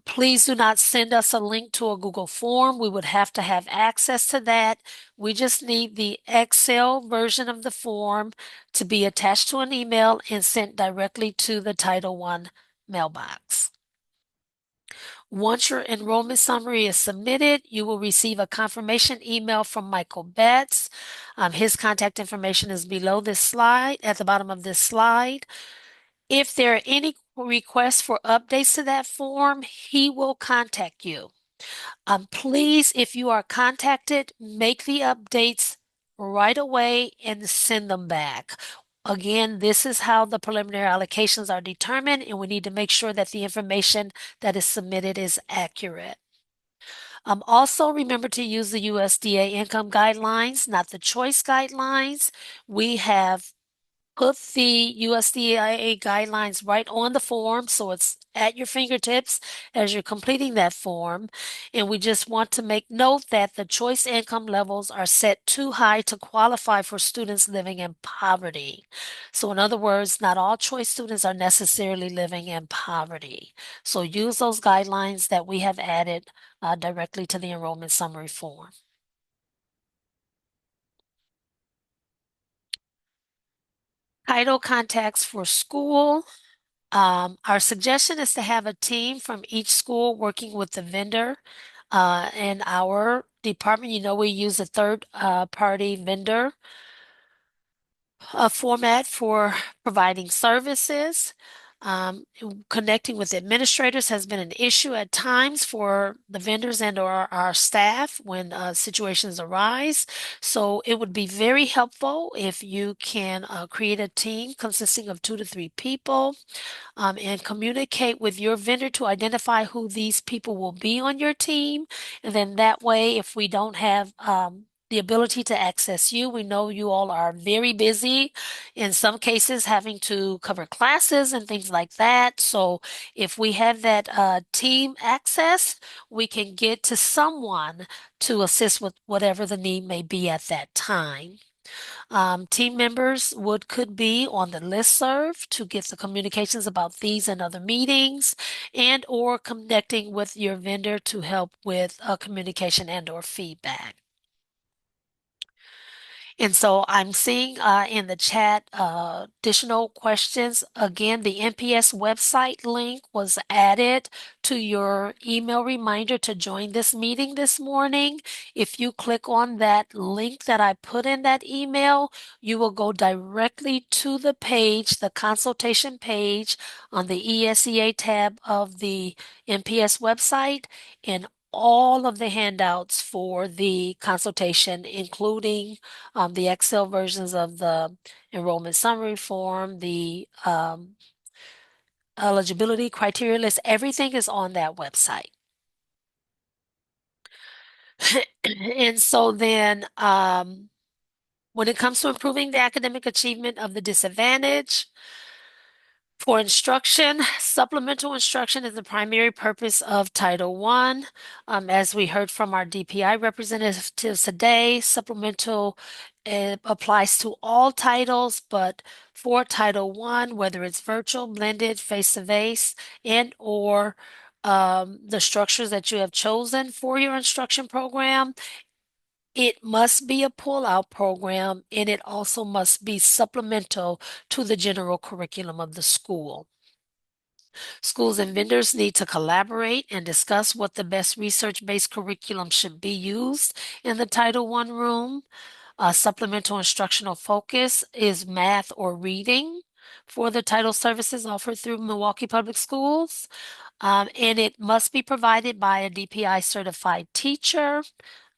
please do not send us a link to a Google form. We would have to have access to that. We just need the Excel version of the form to be attached to an email and sent directly to the Title I mailbox. Once your enrollment summary is submitted, you will receive a confirmation email from Michael Betts. His contact information is below this slide, at the bottom of this slide. If there are any requests for updates to that form, he will contact you. Please, if you are contacted, make the updates right away and send them back. Again, this is how the preliminary allocations are determined, and we need to make sure that the information that is submitted is accurate. Also, remember to use the USDA income guidelines, not the choice guidelines. We have put the USDA guidelines right on the form, so it's at your fingertips as you're completing that form. And we just want to make note that the choice income levels are set too high to qualify for students living in poverty. So in other words, not all choice students are necessarily living in poverty. So use those guidelines that we have added directly to the enrollment summary form. Title contacts for school. Our suggestion is to have a team from each school working with the vendor. In our department, we use a third party vendor format for providing services. Connecting with administrators has been an issue at times for the vendors and or our staff when situations arise. So it would be very helpful if you can create a team consisting of 2 to 3 people and communicate with your vendor to identify who these people will be on your team. And then that way, if we don't have the ability to access you. We know you all are very busy, in some cases having to cover classes and things like that. So if we have that team access, we can get to someone to assist with whatever the need may be at that time. Team members could be on the listserv to get the communications about these and other meetings, and or connecting with your vendor to help with communication and or feedback. And so I'm seeing in the chat additional questions. Again, the NPS website link was added to your email reminder to join this meeting this morning. If you click on that link that I put in that email, you will go directly to the page, the consultation page on the ESEA tab of the NPS website, and all of the handouts for the consultation, including the Excel versions of the enrollment summary form, the eligibility criteria list, everything is on that website. And so then when it comes to improving the academic achievement of the disadvantaged, for instruction, supplemental instruction is the primary purpose of Title I. As we heard from our DPI representatives today, supplemental applies to all titles, but for Title I, whether it's virtual, blended, face-to-face, and or the structures that you have chosen for your instruction program, it must be a pull-out program, and it also must be supplemental to the general curriculum of the school. Schools and vendors need to collaborate and discuss what the best research-based curriculum should be used in the Title I room. Supplemental instructional focus is math or reading for the title services offered through Milwaukee Public Schools. And it must be provided by a DPI certified teacher.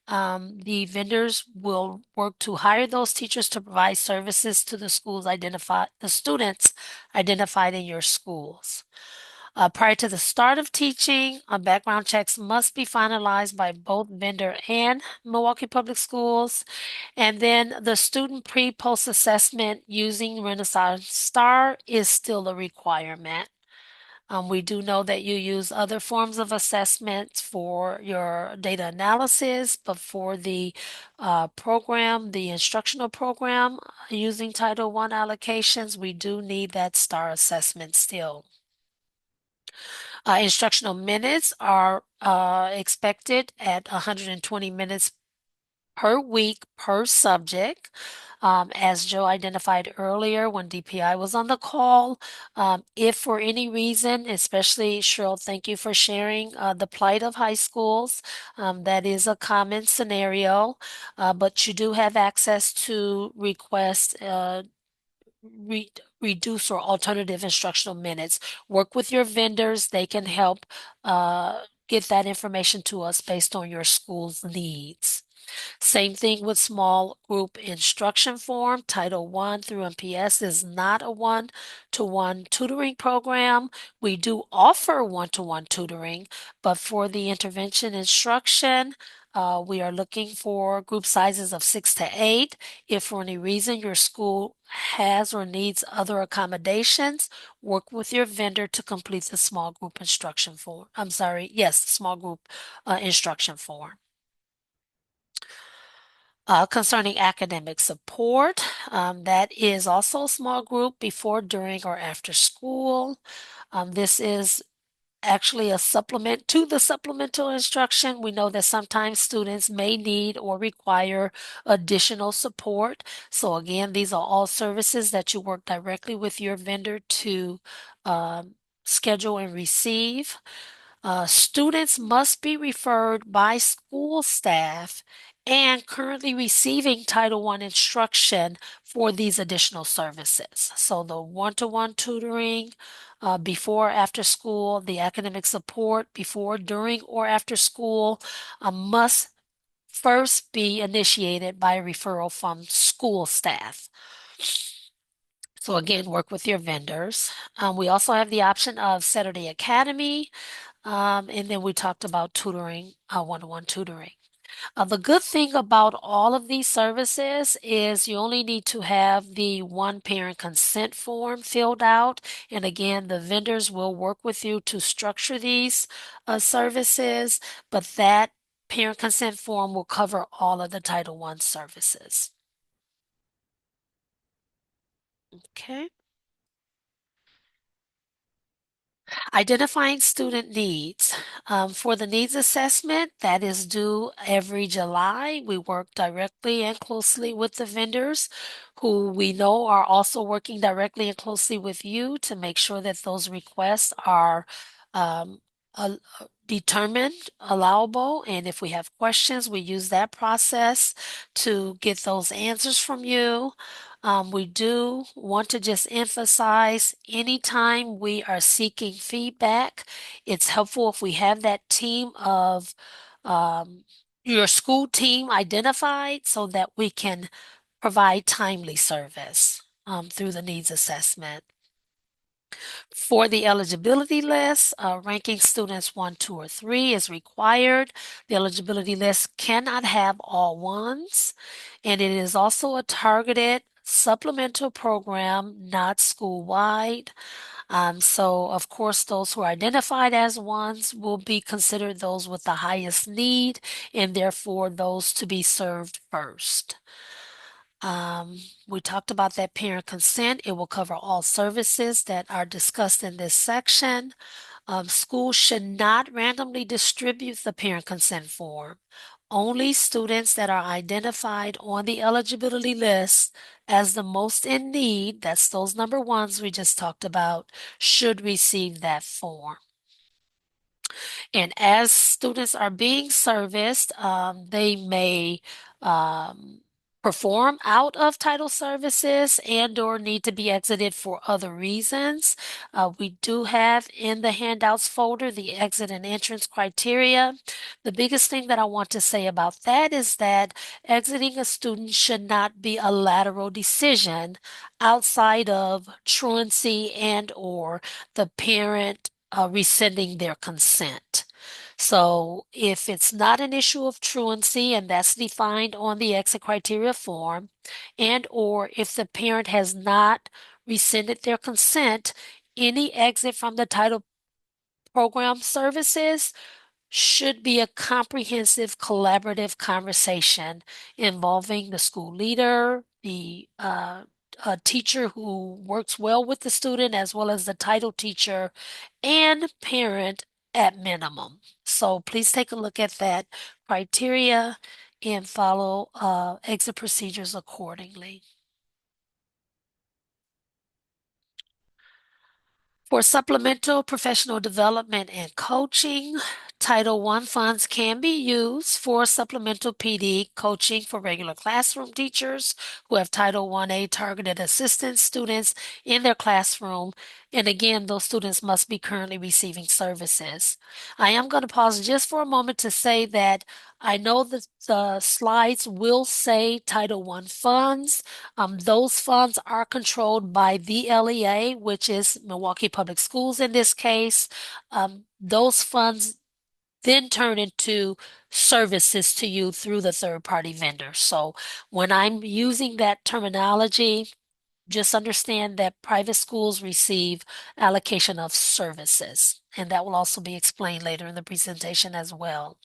The vendors will work to hire those teachers to provide services to the students identified in your schools. Prior to the start of teaching, background checks must be finalized by both vendor and Milwaukee Public Schools. And then the student pre-post assessment using Renaissance Star is still a requirement. We do know that you use other forms of assessment for your data analysis, but for the program, the instructional program using Title I allocations, we do need that STAR assessment still. Instructional minutes are expected at 120 minutes per week per subject. As Joe identified earlier when DPI was on the call, if for any reason, especially Cheryl, thank you for sharing the plight of high schools. That is a common scenario, but you do have access to request reduce or alternative instructional minutes. Work with your vendors. They can help get that information to us based on your school's needs. Same thing with small group instruction form. Title I through MPS is not a one-to-one tutoring program. We do offer one-to-one tutoring, but for the intervention instruction, we are looking for group sizes of 6 to 8. If for any reason your school has or needs other accommodations, work with your vendor to complete the small group instruction form. I'm sorry, yes, small group instruction form. Concerning academic support, that is also a small group before, during, or after school. This is actually a supplement to the supplemental instruction. We know that sometimes students may need or require additional support. So again, these are all services that you work directly with your vendor to schedule and receive. Students must be referred by school staff and currently receiving Title I instruction for these additional services. So the one-to-one tutoring before, after school, the academic support before, during, or after school must first be initiated by a referral from school staff. So again, work with your vendors. We also have the option of Saturday Academy. And then we talked about tutoring, one-to-one tutoring. The good thing about all of these services is you only need to have the one parent consent form filled out. And again, the vendors will work with you to structure these services, but that parent consent form will cover all of the Title I services. Okay. Identifying student needs. For the needs assessment, that is due every July. We work directly and closely with the vendors who we know are also working directly and closely with you to make sure that those requests are um, determined, allowable. And if we have questions, we use that process to get those answers from you. We do want to just emphasize anytime we are seeking feedback, it's helpful if we have that team of your school team identified so that we can provide timely service through the needs assessment. For the eligibility list, ranking students 1, 2, or 3 is required. The eligibility list cannot have all ones, and it is also a targeted supplemental program, not school-wide. So, of course, those who are identified as ones will be considered those with the highest need, and therefore those to be served first. We talked about that parent consent. It will cover all services that are discussed in this section. Schools should not randomly distribute the parent consent form. Only students that are identified on the eligibility list as the most in need, that's those number ones we just talked about, should receive that form. And as students are being serviced, they may perform out of title services and or need to be exited for other reasons. We do have in the handouts folder the exit and entrance criteria. The biggest thing that I want to say about that is that exiting a student should not be a lateral decision outside of truancy and or the parent rescinding their consent. So if it's not an issue of truancy and that's defined on the exit criteria form, and or if the parent has not rescinded their consent, any exit from the title program services should be a comprehensive collaborative conversation involving the school leader, the a teacher who works well with the student, as well as the title teacher and parent at minimum. So please take a look at that criteria and follow exit procedures accordingly. For supplemental professional development and coaching, Title I funds can be used for supplemental PD coaching for regular classroom teachers who have Title I-A targeted assistance students in their classroom. And again, those students must be currently receiving services. I am going to pause just for a moment to say that I know that the slides will say Title I funds. Those funds are controlled by the LEA, which is Milwaukee Public Schools in this case. Those funds then turn into services to you through the third-party vendor. So when I'm using that terminology, just understand that private schools receive allocation of services, and that will also be explained later in the presentation as well.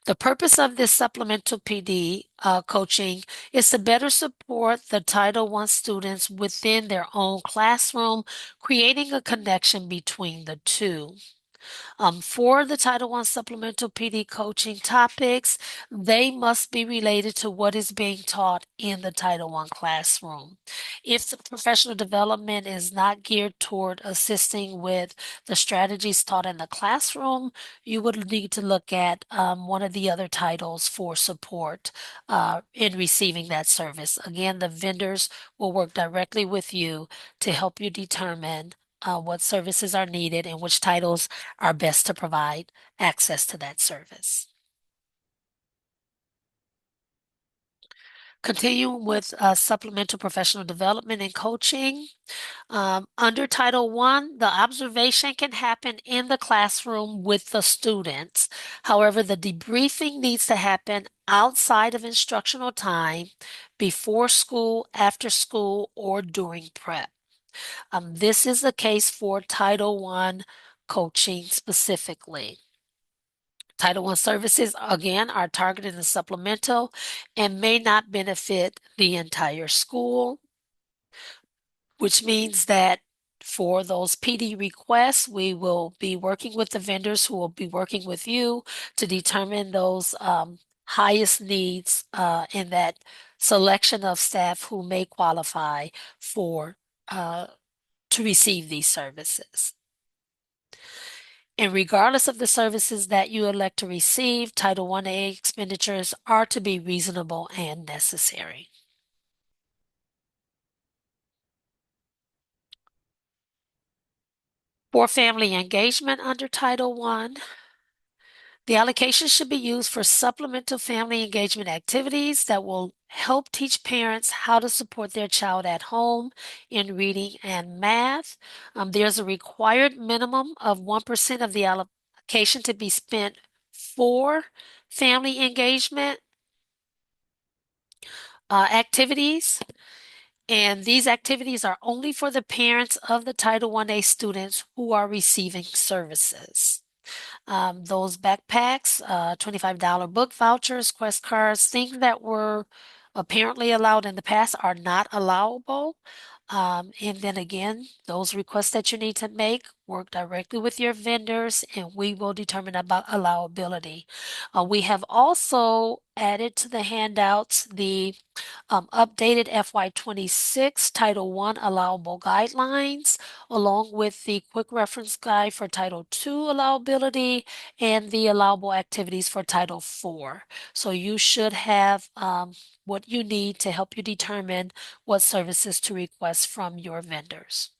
The purpose of this supplemental PD coaching is to better support the Title I students within their own classroom, creating a connection between the two. For the Title I supplemental PD coaching topics, they must be related to what is being taught in the Title I classroom. If the professional development is not geared toward assisting with the strategies taught in the classroom, you would need to look at one of the other titles for support in receiving that service. Again, the vendors will work directly with you to help you determine what services are needed and which titles are best to provide access to that service. Continuing with supplemental professional development and coaching. Under Title I, the observation can happen in the classroom with the students. However, the debriefing needs to happen outside of instructional time, before school, after school, or during prep. This is the case for Title I coaching specifically. Title I services, again, are targeted and supplemental and may not benefit the entire school, which means that For those PD requests, we will be working with the vendors who will be working with you to determine those highest needs in that selection of staff who may qualify for to receive these services. And regardless of the services that you elect to receive, Title I-A expenditures are to be reasonable and necessary. For family engagement under Title I, the allocation should be used for supplemental family engagement activities that will help teach parents how to support their child at home in reading and math. There's a required minimum of 1% of the allocation to be spent for family engagement activities. And these activities are only for the parents of the Title I-A students who are receiving services. Those backpacks, $25 book vouchers, Quest cards, things that were apparently allowed in the past are not allowable. And then again, those requests that you need to make, work directly with your vendors and we will determine about allowability. We have also added to the handouts the updated FY26 Title I allowable guidelines, along with the quick reference guide for Title II allowability and the allowable activities for Title IV. So you should have what you need to help you determine what services to request from your vendors.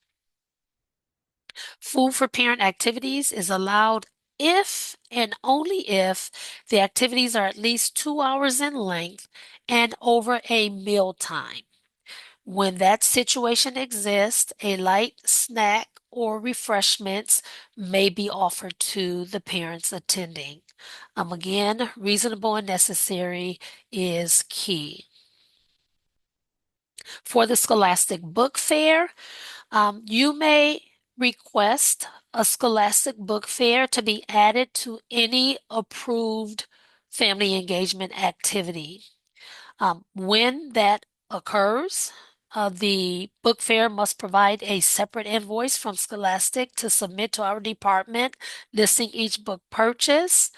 Food for parent activities is allowed if and only if the activities are at least 2 hours in length and over a meal time. When that situation exists, a light snack or refreshments may be offered to the parents attending. Again, reasonable and necessary is key. For the Scholastic Book Fair, you may request a Scholastic Book Fair to be added to any approved family engagement activity. When that occurs, the book fair must provide a separate invoice from Scholastic to submit to our department listing each book purchase.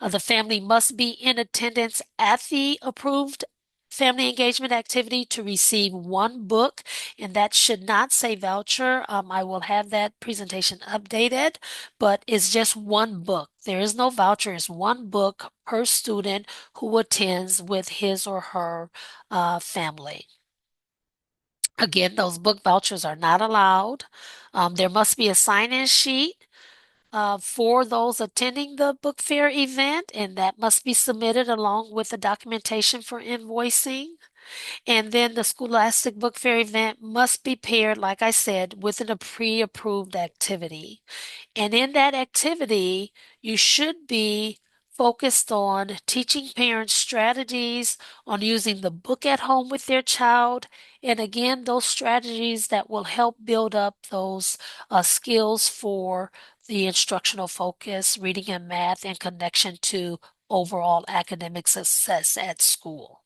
The family must be in attendance at the approved family engagement activity to receive one book, and that should not say voucher. I will have that presentation updated, but it's just one book. There is no voucher. It's one book per student who attends with his or her family. Again, those book vouchers are not allowed. There must be a sign-in sheet for those attending the book fair event, and that must be submitted along with the documentation for invoicing. And then the Scholastic Book Fair event must be paired, like I said, with a pre-approved activity. And in that activity, you should be focused on teaching parents strategies on using the book at home with their child. And again, those strategies that will help build up those skills for the instructional focus, reading and math, and connection to overall academic success at school.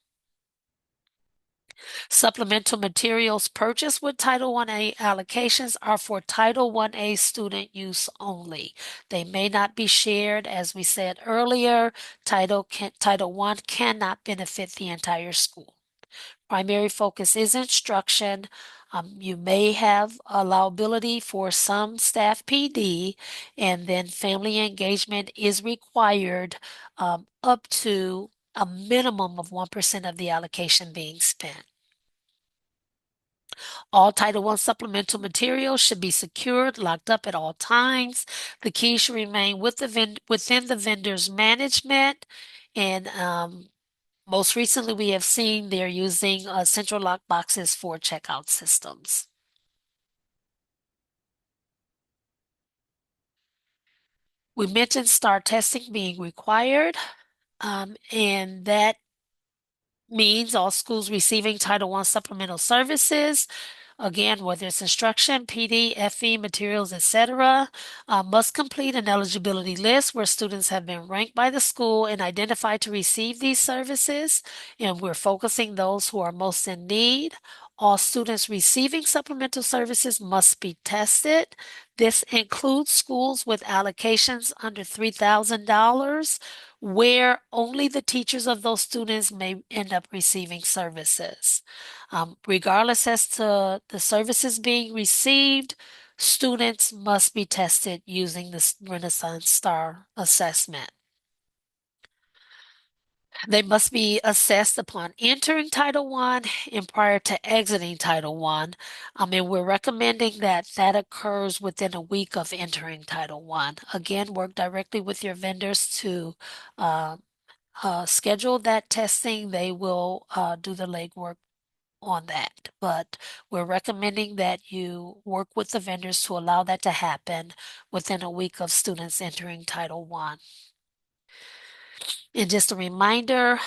Supplemental materials purchased with Title I-A allocations are for Title I-A student use only. They may not be shared. As we said earlier, Title I cannot benefit the entire school. Primary focus is instruction. You may have allowability for some staff PD, and then family engagement is required up to a minimum of 1% of the allocation being spent. All Title I supplemental materials should be secured, locked up at all times. The key should remain within the vendor's management. And most recently, we have seen they're using central lock boxes for checkout systems. We mentioned STAR testing being required, and that means all schools receiving Title I supplemental services, again, whether it's instruction, PD, FE, materials, etc., must complete an eligibility list where students have been ranked by the school and identified to receive these services, and we're focusing those who are most in need. All students receiving supplemental services must be tested. This includes schools with allocations under $3,000 where only the teachers of those students may end up receiving services. Regardless as to the services being received, students must be tested using the Renaissance Star assessment. They must be assessed upon entering Title I and prior to exiting Title I. And we're recommending that that occurs within a week of entering Title I. Again, work directly with your vendors to schedule that testing. They will do the legwork on that, but we're recommending that you work with the vendors to allow that to happen within a week of students entering Title I. And just a reminder,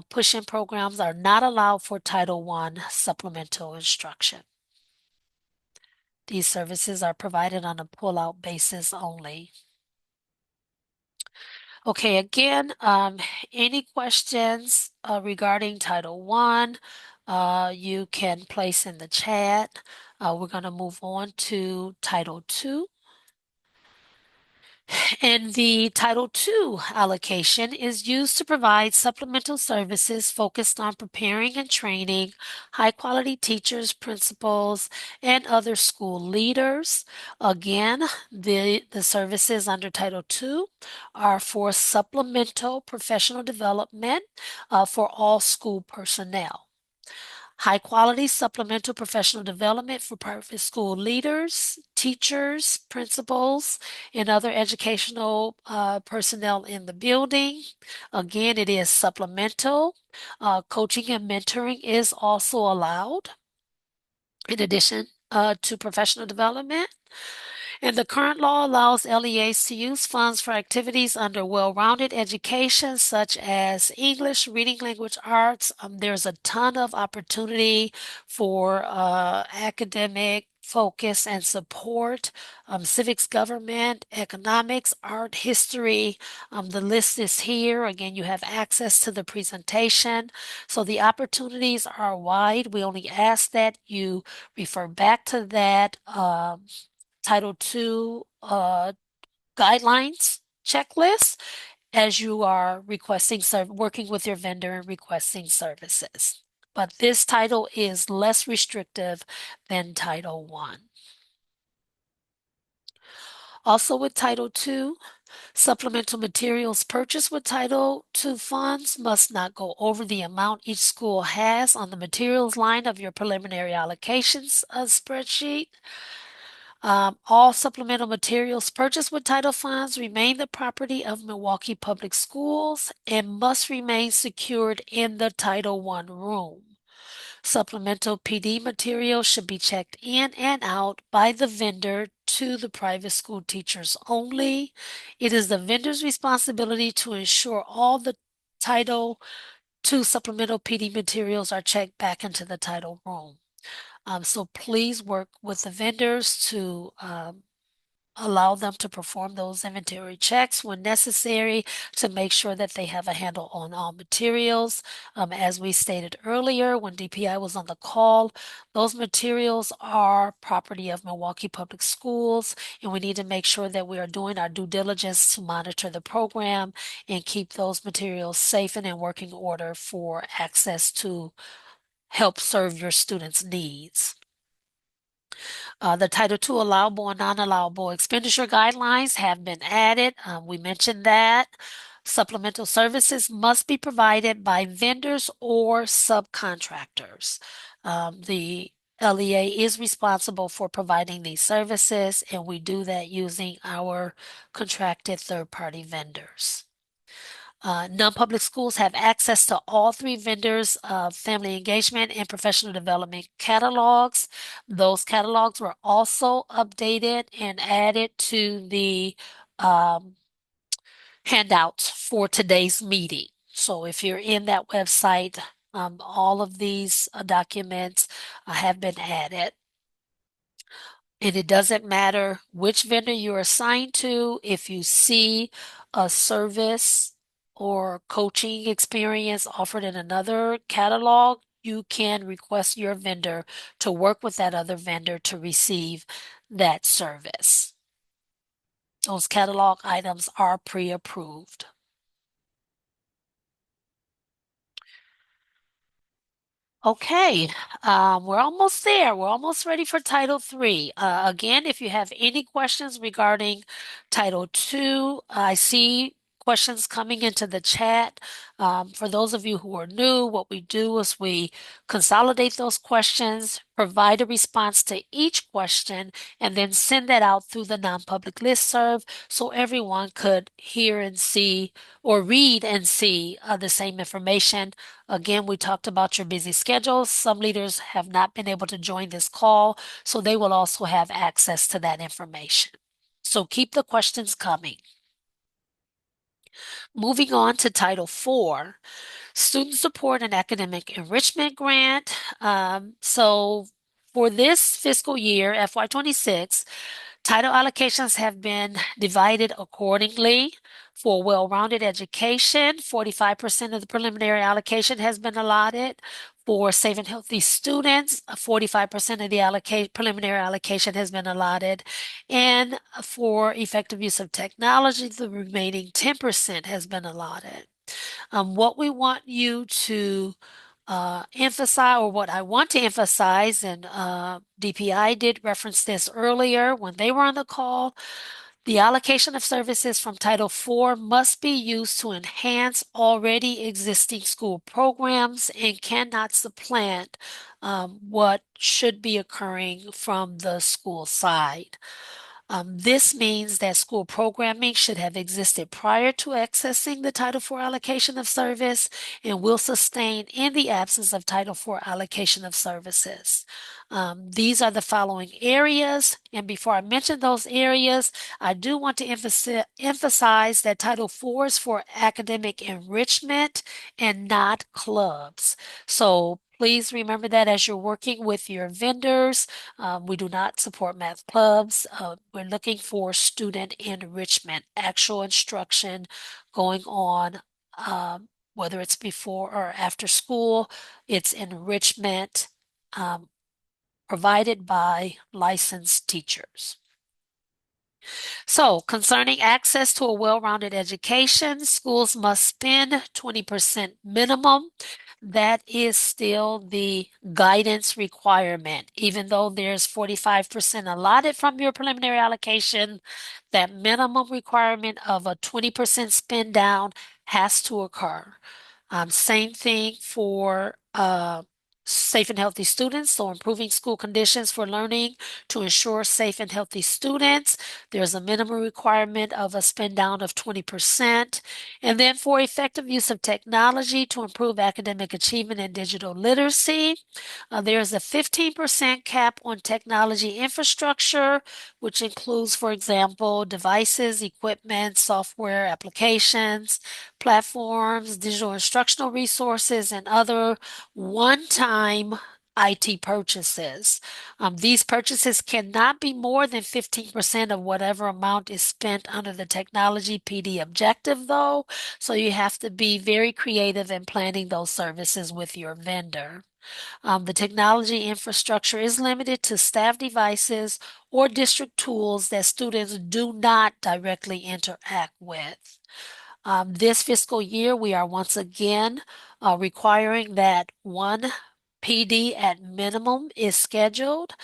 push-in programs are not allowed for Title I supplemental instruction. These services are provided on a pull-out basis only. Okay, again, any questions regarding Title I, you can place in the chat. We're going to move on to Title II. And the Title II allocation is used to provide supplemental services focused on preparing and training high-quality teachers, principals, and other school leaders. Again, the services under Title II are for supplemental professional development for all school personnel. High-quality supplemental professional development for private school leaders, teachers, principals, and other educational personnel in the building. Again, it is supplemental. Coaching and mentoring is also allowed in addition to professional development. And the current law allows LEAs to use funds for activities under well-rounded education, such as English, reading language arts. There's a ton of opportunity for academic focus and support, civics, government, economics, art, history. The list is here. Again, you have access to the presentation. So the opportunities are wide. We only ask that you refer back to that Title II guidelines checklist as you are requesting working with your vendor and requesting services. But this title is less restrictive than Title I. Also with Title II, supplemental materials purchased with Title II funds must not go over the amount each school has on the materials line of your preliminary allocations spreadsheet. All supplemental materials purchased with title funds remain the property of Milwaukee Public Schools and must remain secured in the Title I room. Supplemental PD materials should be checked in and out by the vendor to the private school teachers only. It is the vendor's responsibility to ensure all the Title II supplemental PD materials are checked back into the title room. So please work with the vendors to allow them to perform those inventory checks when necessary to make sure that they have a handle on all materials. As we stated earlier, when DPI was on the call, those materials are property of Milwaukee Public Schools, and we need to make sure that we are doing our due diligence to monitor the program and keep those materials safe and in working order for access to help serve your students' needs. The Title II allowable and non-allowable expenditure guidelines have been added. We mentioned that. Supplemental services must be provided by vendors or subcontractors. The LEA is responsible for providing these services, and we do that using our contracted third-party vendors. Non-public schools have access to all three vendors' family engagement and professional development catalogs. Those catalogs were also updated and added to the handouts for today's meeting. So if you're in that website, all of these documents have been added. And it doesn't matter which vendor you're assigned to. If you see a service or coaching experience offered in another catalog, you can request your vendor to work with that other vendor to receive that service. Those catalog items are pre-approved. Okay, we're almost there. We're almost ready for Title III. Again, if you have any questions regarding Title II, I see questions coming into the chat. For those of you who are new, what we do is we consolidate those questions, provide a response to each question, and then send that out through the non-public listserv so everyone could hear and see or read and see the same information. Again, we talked about your busy schedules. Some leaders have not been able to join this call, so they will also have access to that information. So keep the questions coming. Moving on to Title IV, Student Support and Academic Enrichment Grant. So for this fiscal year, FY26, title allocations have been divided accordingly. For well-rounded education, 45% of the preliminary allocation has been allotted. For safe and healthy students, 45% of the preliminary allocation has been allotted. And for effective use of technology, the remaining 10% has been allotted. What we want you to emphasize, or what I want to emphasize, and DPI did reference this earlier when they were on the call, the allocation of services from Title IV must be used to enhance already existing school programs and cannot supplant what should be occurring from the school side. This means that school programming should have existed prior to accessing the Title IV allocation of service and will sustain in the absence of Title IV allocation of services. These are the following areas, and before I mention those areas, I do want to emphasize that Title IV is for academic enrichment and not clubs. So please remember that as you're working with your vendors. We do not support math clubs. We're looking for student enrichment, actual instruction going on, whether it's before or after school. It's enrichment provided by licensed teachers. So, concerning access to a well-rounded education, schools must spend 20% minimum. That is still the guidance requirement. Even though there's 45% allotted from your preliminary allocation, that minimum requirement of a 20% spend down has to occur. Same thing for safe and healthy students, so improving school conditions for learning to ensure safe and healthy students. There's a minimum requirement of a spend down of 20%. And then for effective use of technology to improve academic achievement and digital literacy, there's a 15% cap on technology infrastructure, which includes, for example, devices, equipment, software, applications, platforms, digital instructional resources, and other one-time IT purchases. These purchases cannot be more than 15% of whatever amount is spent under the technology PD objective, though. So you have to be very creative in planning those services with your vendor. The technology infrastructure is limited to staff devices or district tools that students do not directly interact with. This fiscal year, we are once again requiring that one PD at minimum is scheduled.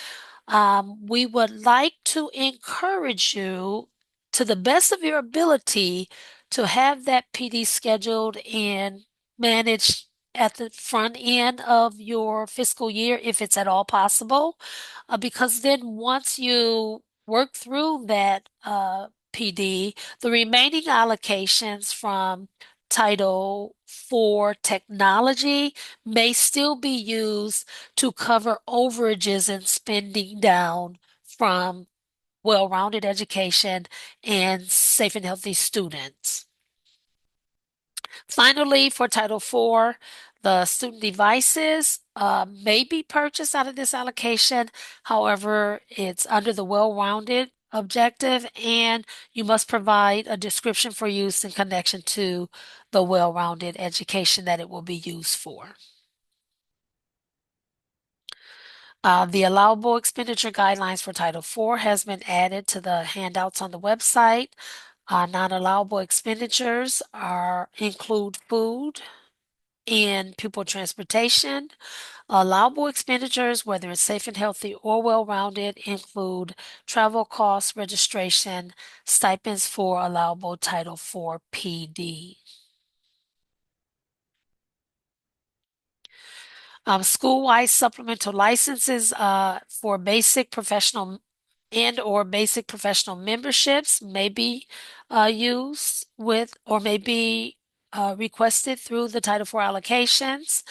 We would like to encourage you, to the best of your ability, to have that PD scheduled and managed at the front end of your fiscal year, if it's at all possible, because then once you work through that PD, the remaining allocations from Title IV technology may still be used to cover overages and spending down from well-rounded education and safe and healthy students. Finally, for Title IV, the student devices may be purchased out of this allocation. However, it's under the well-rounded objective, and you must provide a description for use in connection to the well-rounded education that it will be used for. The allowable expenditure guidelines for Title IV has been added to the handouts on the website. Non-allowable expenditures include food and pupil transportation. Allowable expenditures, whether it's safe and healthy or well-rounded, include travel costs, registration, stipends for allowable Title IV PD. School-wide supplemental licenses for basic professional and/or basic professional memberships may be used with or may be requested through the Title IV allocations.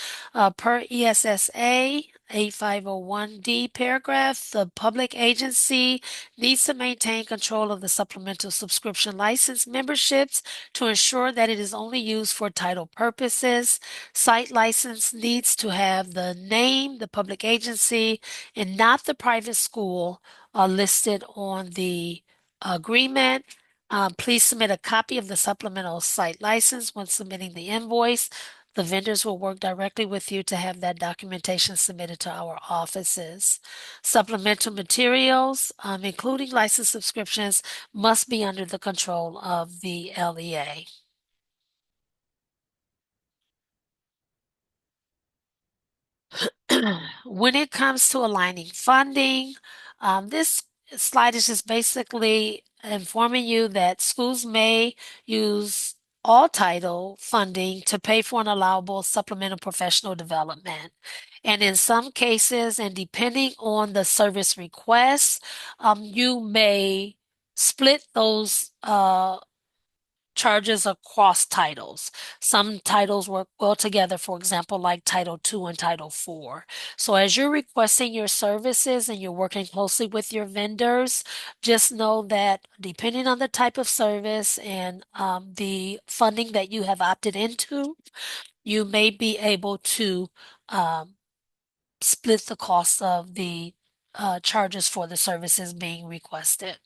Per ESSA 8501D paragraph, the public agency needs to maintain control of the supplemental subscription license memberships to ensure that it is only used for title purposes. Site license needs to have the name, the public agency, and not the private school listed on the agreement. Please submit a copy of the supplemental site license when submitting the invoice. The vendors will work directly with you to have that documentation submitted to our offices. Supplemental materials, including license subscriptions, must be under the control of the LEA. When it comes to aligning funding, this slide is just basically informing you that schools may use all title funding to pay for an allowable supplemental professional development. And in some cases, and depending on the service request, you may split those charges across titles. Some titles work well together, for example, like Title II and Title IV. So as you're requesting your services and you're working closely with your vendors, just know that depending on the type of service and the funding that you have opted into, you may be able to split the cost of the charges for the services being requested.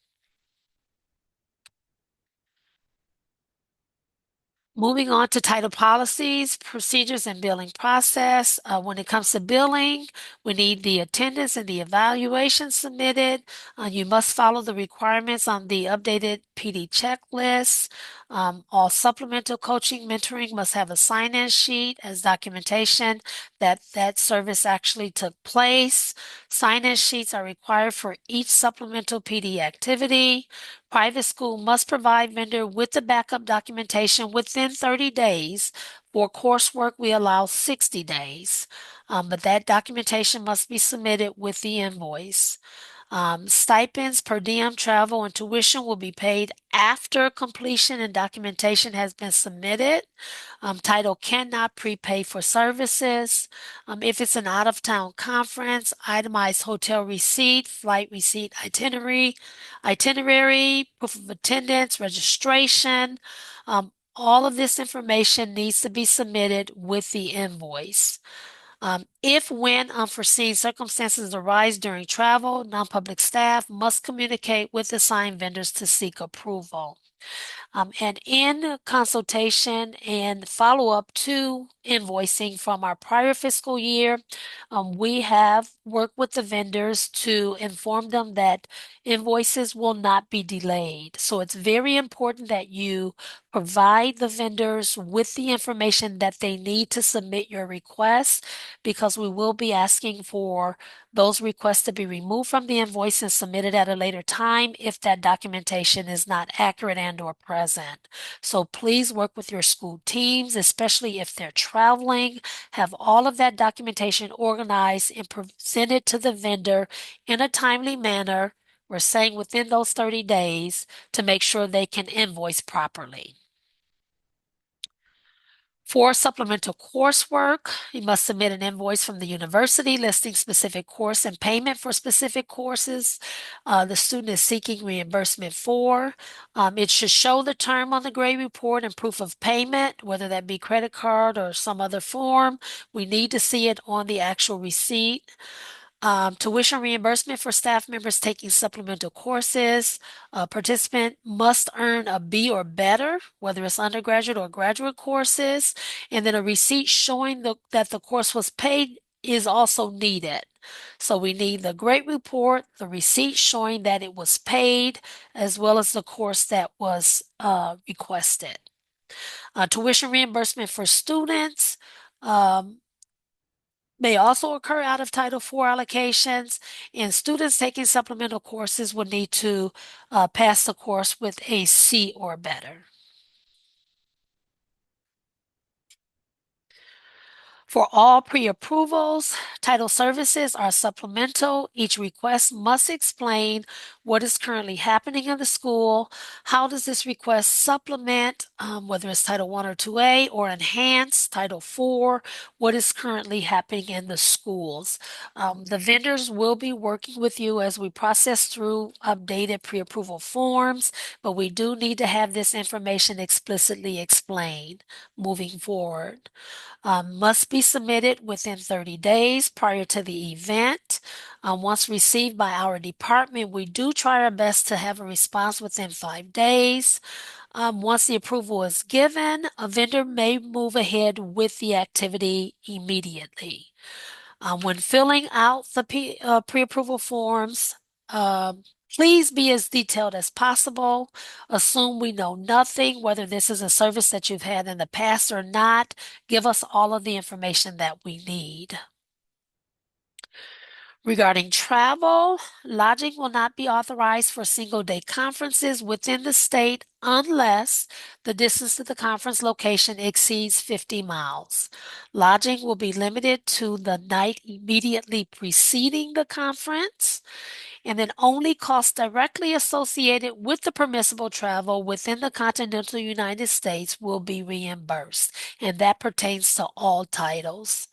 Moving on to title policies, procedures, and billing process. When it comes to billing, we need the attendance and the evaluation submitted. You must follow the requirements on the updated PD checklist. All supplemental coaching mentoring must have a sign-in sheet as documentation that that service actually took place. Sign-in sheets are required for each supplemental PD activity. Private school must provide vendor with the backup documentation within 30 days. For coursework, we allow 60 days, but that documentation must be submitted with the invoice. Stipends, per diem, travel, and tuition will be paid after completion and documentation has been submitted. Title cannot prepay for services. If it's an out-of-town conference, itemized hotel receipt, flight receipt, itinerary, proof of attendance, registration. All of this information needs to be submitted with the invoice. If when unforeseen circumstances arise during travel, non-public staff must communicate with assigned vendors to seek approval. And in consultation and follow-up to invoicing from our prior fiscal year, we have worked with the vendors to inform them that invoices will not be delayed. So it's very important that you provide the vendors with the information that they need to submit your request, because we will be asking for those requests to be removed from the invoice and submitted at a later time if that documentation is not accurate and or present. So please work with your school teams, especially if they're traveling. Have all of that documentation organized and presented to the vendor in a timely manner. We're saying within those 30 days to make sure they can invoice properly. For supplemental coursework, you must submit an invoice from the university listing specific course and payment for specific courses the student is seeking reimbursement for. It should show the term on the grade report and proof of payment, whether that be credit card or some other form. We need to see it on the actual receipt. Tuition reimbursement for staff members taking supplemental courses. A participant must earn a B or better, whether it's undergraduate or graduate courses. And then a receipt showing that the course was paid is also needed. So we need the grade report, the receipt showing that it was paid, as well as the course that was requested. Tuition reimbursement for students may also occur out of Title IV allocations, and students taking supplemental courses will need to pass the course with a C or better. For all pre-approvals, title services are supplemental. Each request must explain what is currently happening in the school. How does this request supplement, whether it's Title I or 2A, or enhance Title IV, what is currently happening in the schools? The vendors will be working with you as we process through updated pre-approval forms, but we do need to have this information explicitly explained moving forward. Must be submitted within 30 days prior to the event. Once received by our department, we do try our best to have a response within 5 days. Once the approval is given, a vendor may move ahead with the activity immediately. When filling out the pre-approval forms, please be as detailed as possible. Assume we know nothing, whether this is a service that you've had in the past or not. Give us all of the information that we need. Regarding travel, lodging will not be authorized for single-day conferences within the state unless the distance to the conference location exceeds 50 miles. Lodging will be limited to the night immediately preceding the conference, and then only costs directly associated with the permissible travel within the continental United States will be reimbursed, and that pertains to all titles.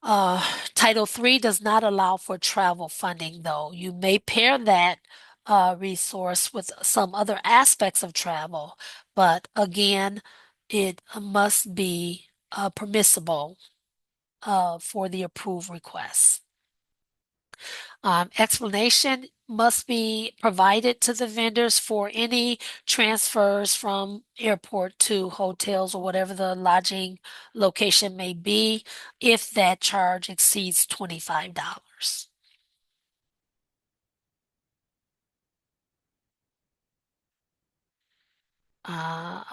Title III does not allow for travel funding, though. You may pair that resource with some other aspects of travel, but again, it must be permissible for the approved request. Explanation must be provided to the vendors for any transfers from airport to hotels or whatever the lodging location may be if that charge exceeds $25.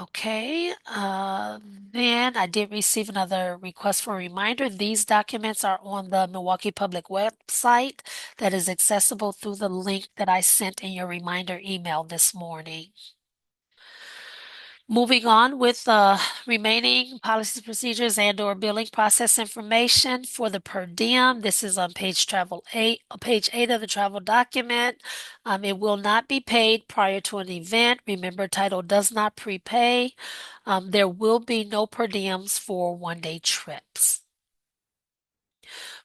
Okay. Then I did receive another request for a reminder. These documents are on the Milwaukee Public website that is accessible through the link that I sent in your reminder email this morning. Moving on with the remaining policies, procedures, and/or billing process information for the per diem. This is on page 8 of the travel document. It will not be paid prior to an event. Remember, title does not prepay. There will be no per diems for one-day trips.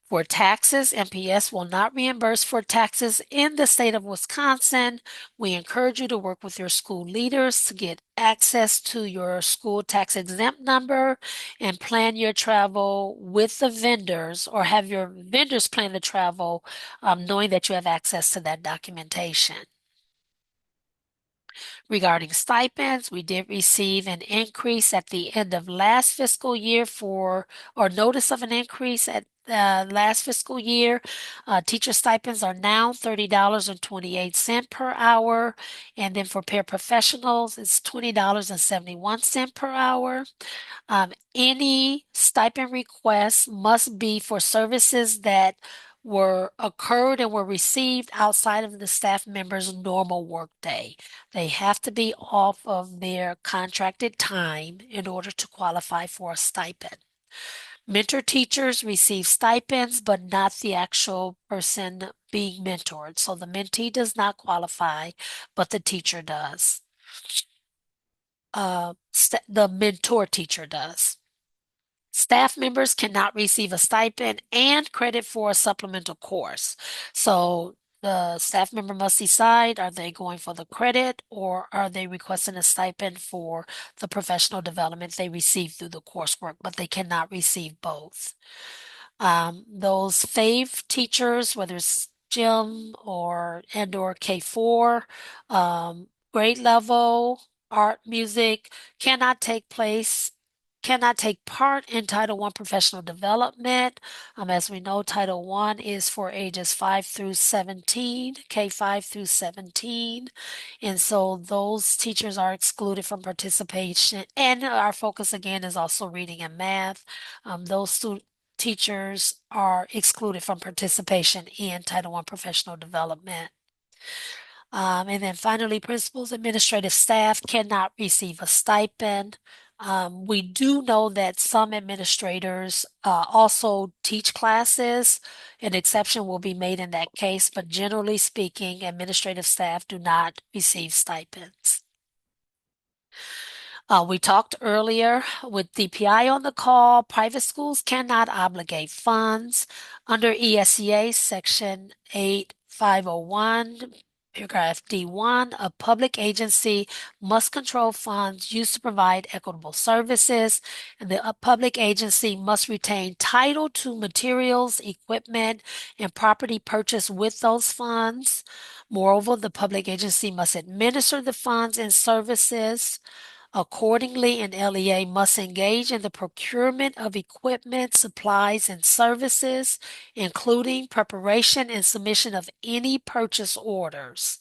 For taxes, MPS will not reimburse for taxes in the state of Wisconsin. We encourage you to work with your school leaders to get access to your school tax exempt number and plan your travel with the vendors, or have your vendors plan the travel, knowing that you have access to that documentation. Regarding stipends, we did receive an increase at the end of last fiscal year or notice of an increase at last fiscal year. Teacher stipends are now $30.28 per hour, and then for paraprofessionals, it's $20.71 per hour. Any stipend requests must be for services that occurred and were received outside of the staff member's normal workday. They have to be off of their contracted time in order to qualify for a stipend. Mentor teachers receive stipends, but not the actual person being mentored. So the mentee does not qualify, but the teacher does. The mentor teacher does. Staff members cannot receive a stipend and credit for a supplemental course. So the staff member must decide, are they going for the credit or are they requesting a stipend for the professional development they receive through the coursework, but they cannot receive both. Those FAVE teachers, whether it's gym or K4, grade level, art, music, cannot take place cannot take part in Title I professional development. As we know, Title I is for ages 5 through 17, K-5 through 17. And so those teachers are excluded from participation. And our focus again is also reading and math. Those teachers are excluded from participation in Title I professional development. And then finally, principals, administrative staff cannot receive a stipend. We do know that some administrators also teach classes. An exception will be made in that case, but generally speaking, administrative staff do not receive stipends. We talked earlier with DPI on the call, private schools cannot obligate funds. Under ESEA Section 8501, paragraph D1, a public agency must control funds used to provide equitable services, and the public agency must retain title to materials, equipment, and property purchased with those funds. Moreover, the public agency must administer the funds and services. Accordingly, an LEA must engage in the procurement of equipment, supplies, and services, including preparation and submission of any purchase orders.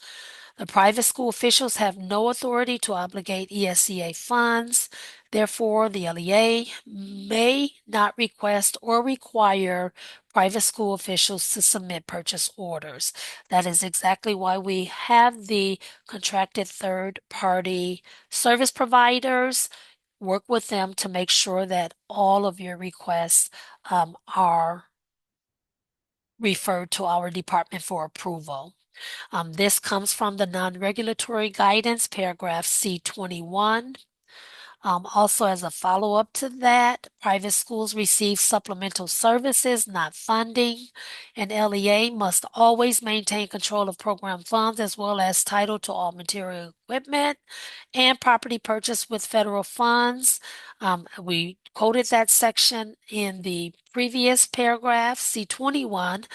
The private school officials have no authority to obligate ESEA funds. Therefore, the LEA may not request or require private school officials to submit purchase orders. That is exactly why we have the contracted third-party service providers. Work with them to make sure that all of your requests are referred to our department for approval. This comes from the non-regulatory guidance, paragraph C21. Also, as a follow-up to that, private schools receive supplemental services, not funding. An LEA must always maintain control of program funds as well as title to all material equipment and property purchased with federal funds. We quoted that section in the previous paragraph, C21,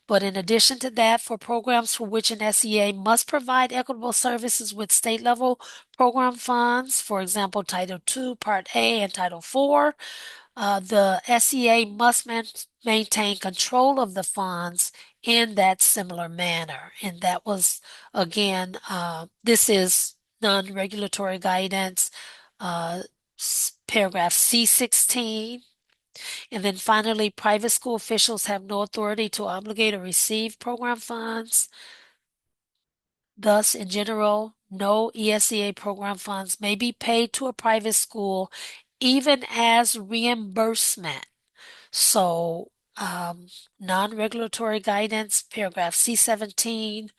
but in addition to that, for programs for which an SEA must provide equitable services with state level program funds, for example, Title II, Part A, and Title IV, the SEA must maintain control of the funds in that similar manner. And that was, again, this is non-regulatory guidance, paragraph C16. And then finally, private school officials have no authority to obligate or receive program funds. Thus, in general, no ESEA program funds may be paid to a private school, even as reimbursement. So, non-regulatory guidance, paragraph C17,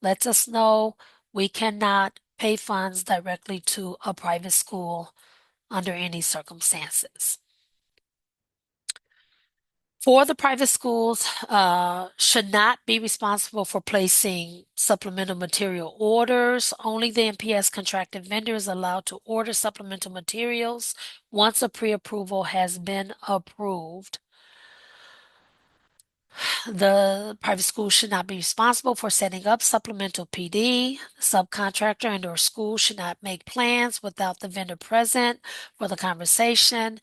lets us know we cannot pay funds directly to a private school under any circumstances. For the private schools, should not be responsible for placing supplemental material orders. Only the MPS contracted vendor is allowed to order supplemental materials once a pre-approval has been approved. The private school should not be responsible for setting up supplemental PD. The subcontractor and/or school should not make plans without the vendor present for the conversation.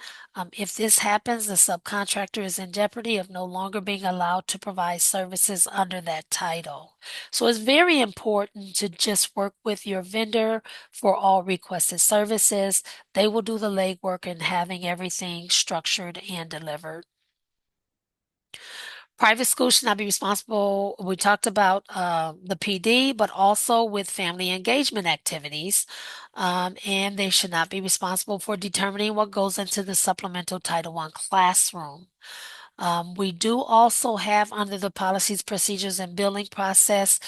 If this happens, the subcontractor is in jeopardy of no longer being allowed to provide services under that title. So it's very important to just work with your vendor for all requested services. They will do the legwork in having everything structured and delivered. Private schools should not be responsible. We talked about the PD, but also with family engagement activities. And they should not be responsible for determining what goes into the supplemental Title I classroom. We do also have under the policies, procedures, and billing process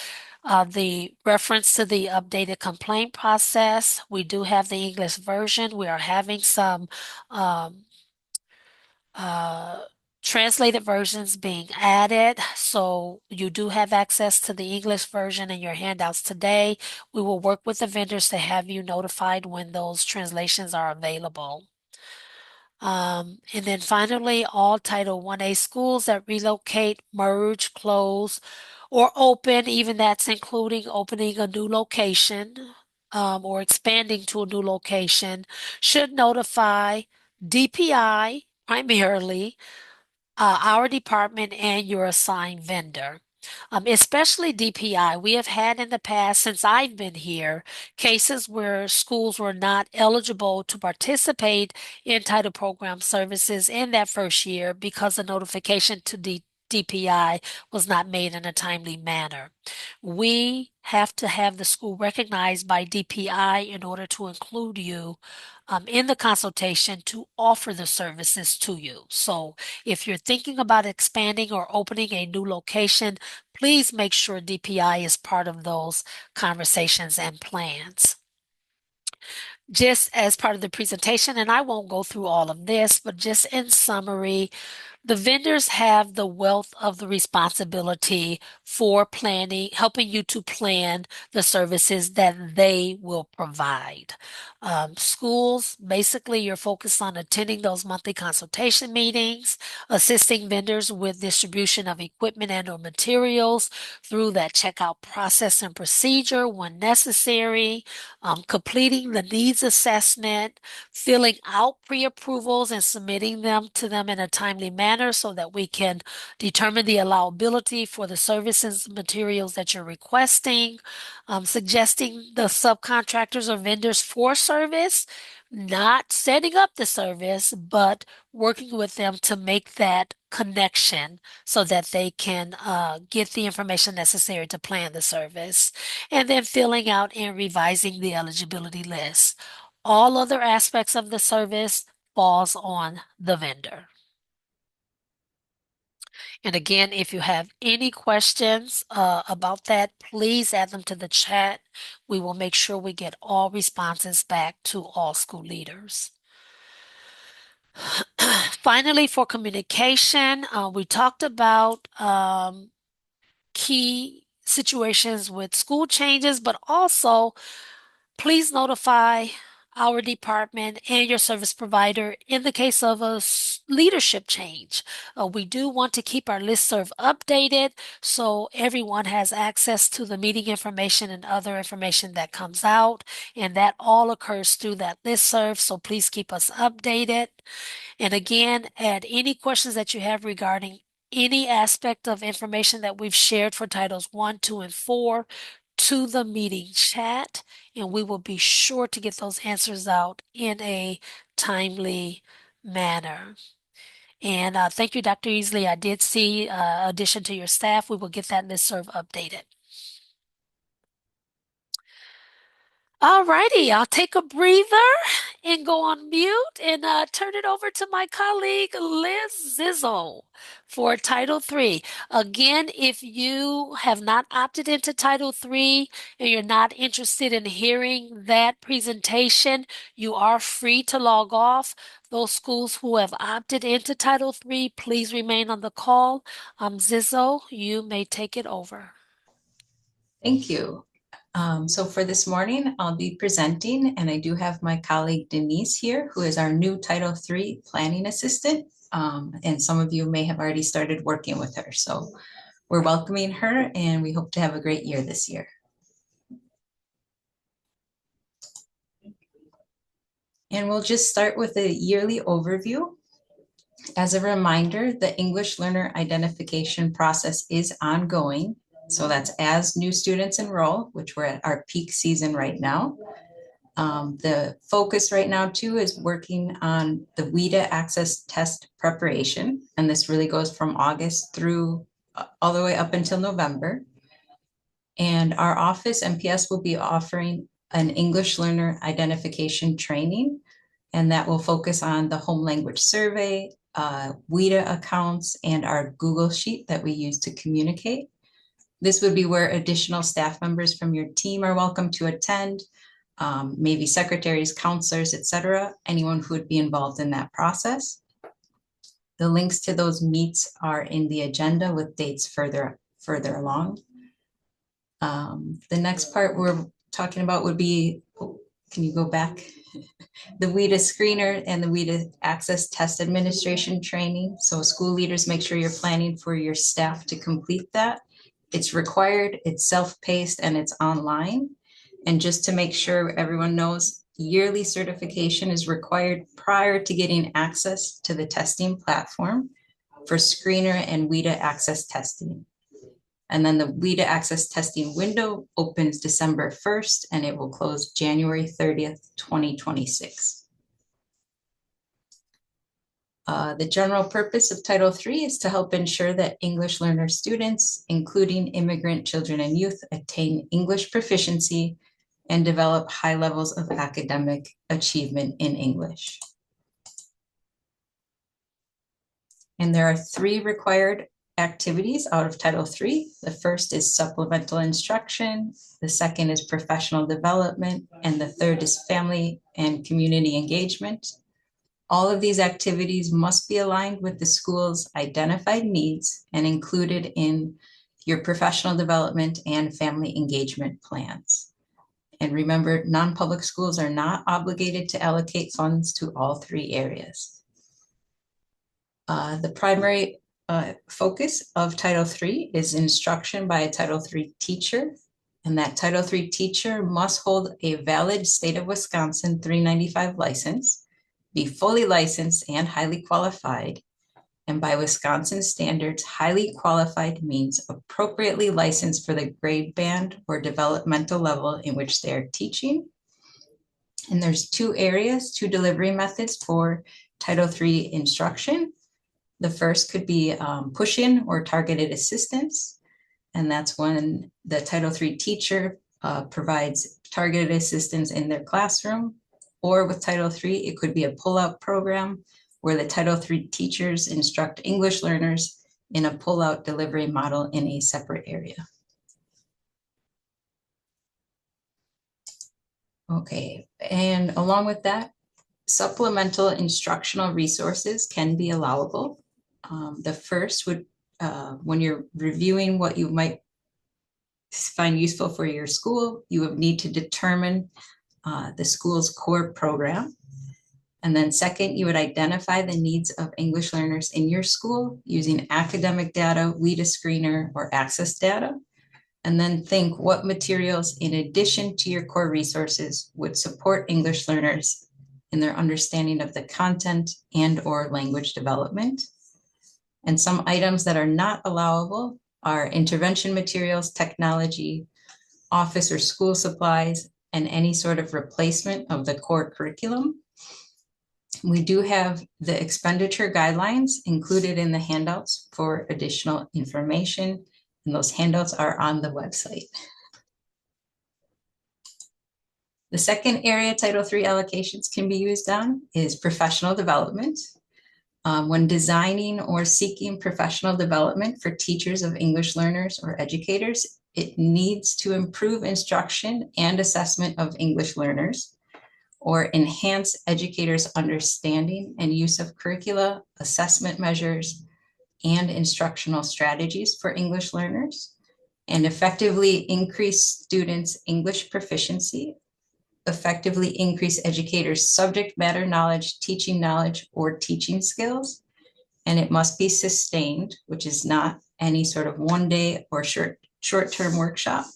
the reference to the updated complaint process. We do have the English version. We are having some translated versions being added. So you do have access to the English version in your handouts today. We will work with the vendors to have you notified when those translations are available. And then finally, all Title 1A schools that relocate, merge, close, or open, even that's including opening a new location or expanding to a new location, should notify DPI primarily, our department, and your assigned vendor. Especially DPI. We have had in the past, since I've been here, cases where schools were not eligible to participate in title program services in that first year because the notification to DPI was not made in a timely manner. We have to have the school recognized by DPI in order to include you in the consultation to offer the services to you. So if you're thinking about expanding or opening a new location, please make sure DPI is part of those conversations and plans. Just as part of the presentation, and I won't go through all of this, but just in summary, the vendors have the wealth of the responsibility for planning, helping you to plan the services that they will provide. Schools, basically, you're focused on attending those monthly consultation meetings, assisting vendors with distribution of equipment and or materials through that checkout process and procedure when necessary, completing the needs assessment, filling out pre-approvals and submitting them to them in a timely manner so that we can determine the allowability for the services and materials that you're requesting, suggesting the subcontractors or vendors for service, not setting up the service, but working with them to make that connection so that they can get the information necessary to plan the service, and then filling out and revising the eligibility list. All other aspects of the service falls on the vendor. And again, if you have any questions about that, please add them to the chat. We will make sure we get all responses back to all school leaders. Finally, for communication, we talked about key situations with school changes, but also please notify our department and your service provider in the case of a leadership change. We do want to keep our listserv updated so everyone has access to the meeting information and other information that comes out, and that all occurs through that listserv, so please keep us updated. And again, add any questions that you have regarding any aspect of information that we've shared for Titles 1, 2, and 4 to the meeting chat, and we will be sure to get those answers out in a timely manner. And thank you, Dr. Easley. I did see addition to your staff. We will get that listserv updated. All righty, I'll take a breather and go on mute and turn it over to my colleague Liz Zissel for Title III. Again, if you have not opted into Title III and you're not interested in hearing that presentation, you are free to log off. Those schools who have opted into Title III, please remain on the call. Zissel, you may take it over. Thank you. So for this morning, I'll be presenting, and I do have my colleague Denise here, who is our new Title III planning assistant. And some of you may have already started working with her. So we're welcoming her, and we hope to have a great year this year. And we'll just start with a yearly overview. As a reminder, the English learner identification process is ongoing. So that's as new students enroll, which we're at our peak season right now. The focus right now too is working on the WIDA access test preparation. And this really goes from August through all the way up until November. And our office, MPS, will be offering an English learner identification training. And that will focus on the home language survey, WIDA accounts, and our Google Sheet that we use to communicate. This would be where additional staff members from your team are welcome to attend, maybe secretaries, counselors, etc., anyone who would be involved in that process. The links to those meets are in the agenda with dates further along. The next part we're talking about would be, can you go back? The WIDA screener and the WIDA access test administration training. So school leaders, make sure you're planning for your staff to complete that. It's required, it's self-paced, and it's online. And just to make sure everyone knows, yearly certification is required prior to getting access to the testing platform for screener and WIDA access testing. And then the WIDA access testing window opens December 1st and it will close January 30th, 2026. The general purpose of Title III is to help ensure that English learner students, including immigrant children and youth, attain English proficiency and develop high levels of academic achievement in English. And there are 3 required activities out of Title III. The first is supplemental instruction, the second is professional development, and the third is family and community engagement. All of these activities must be aligned with the school's identified needs and included in your professional development and family engagement plans. And remember, non-public schools are not obligated to allocate funds to all 3 areas. The primary focus of Title III is instruction by a Title III teacher, and that Title III teacher must hold a valid State of Wisconsin 395 license, be fully licensed and highly qualified. And by Wisconsin standards, highly qualified means appropriately licensed for the grade band or developmental level in which they are teaching. And there's 2 delivery methods for Title III instruction. The first could be push-in or targeted assistance. And that's when the Title III teacher provides targeted assistance in their classroom. Or with Title III, it could be a pull-out program where the Title III teachers instruct English learners in a pull-out delivery model in a separate area. Okay, and along with that, supplemental instructional resources can be allowable. The first would, when you're reviewing what you might find useful for your school, you would need to determine the school's core program. And then second, you would identify the needs of English learners in your school using academic data, WIDA screener, or access data. And then think what materials, in addition to your core resources, would support English learners in their understanding of the content and or language development. And some items that are not allowable are intervention materials, technology, office or school supplies, and any sort of replacement of the core curriculum. We do have the expenditure guidelines included in the handouts for additional information, and those handouts are on the website. The second area Title III allocations can be used on is professional development. When designing or seeking professional development for teachers of English learners or educators, it needs to improve instruction and assessment of English learners, or enhance educators' understanding and use of curricula, assessment measures, and instructional strategies for English learners, and effectively increase students' English proficiency, effectively increase educators' subject matter knowledge, or teaching skills. And it must be sustained, which is not any sort of one-day or short-term workshop,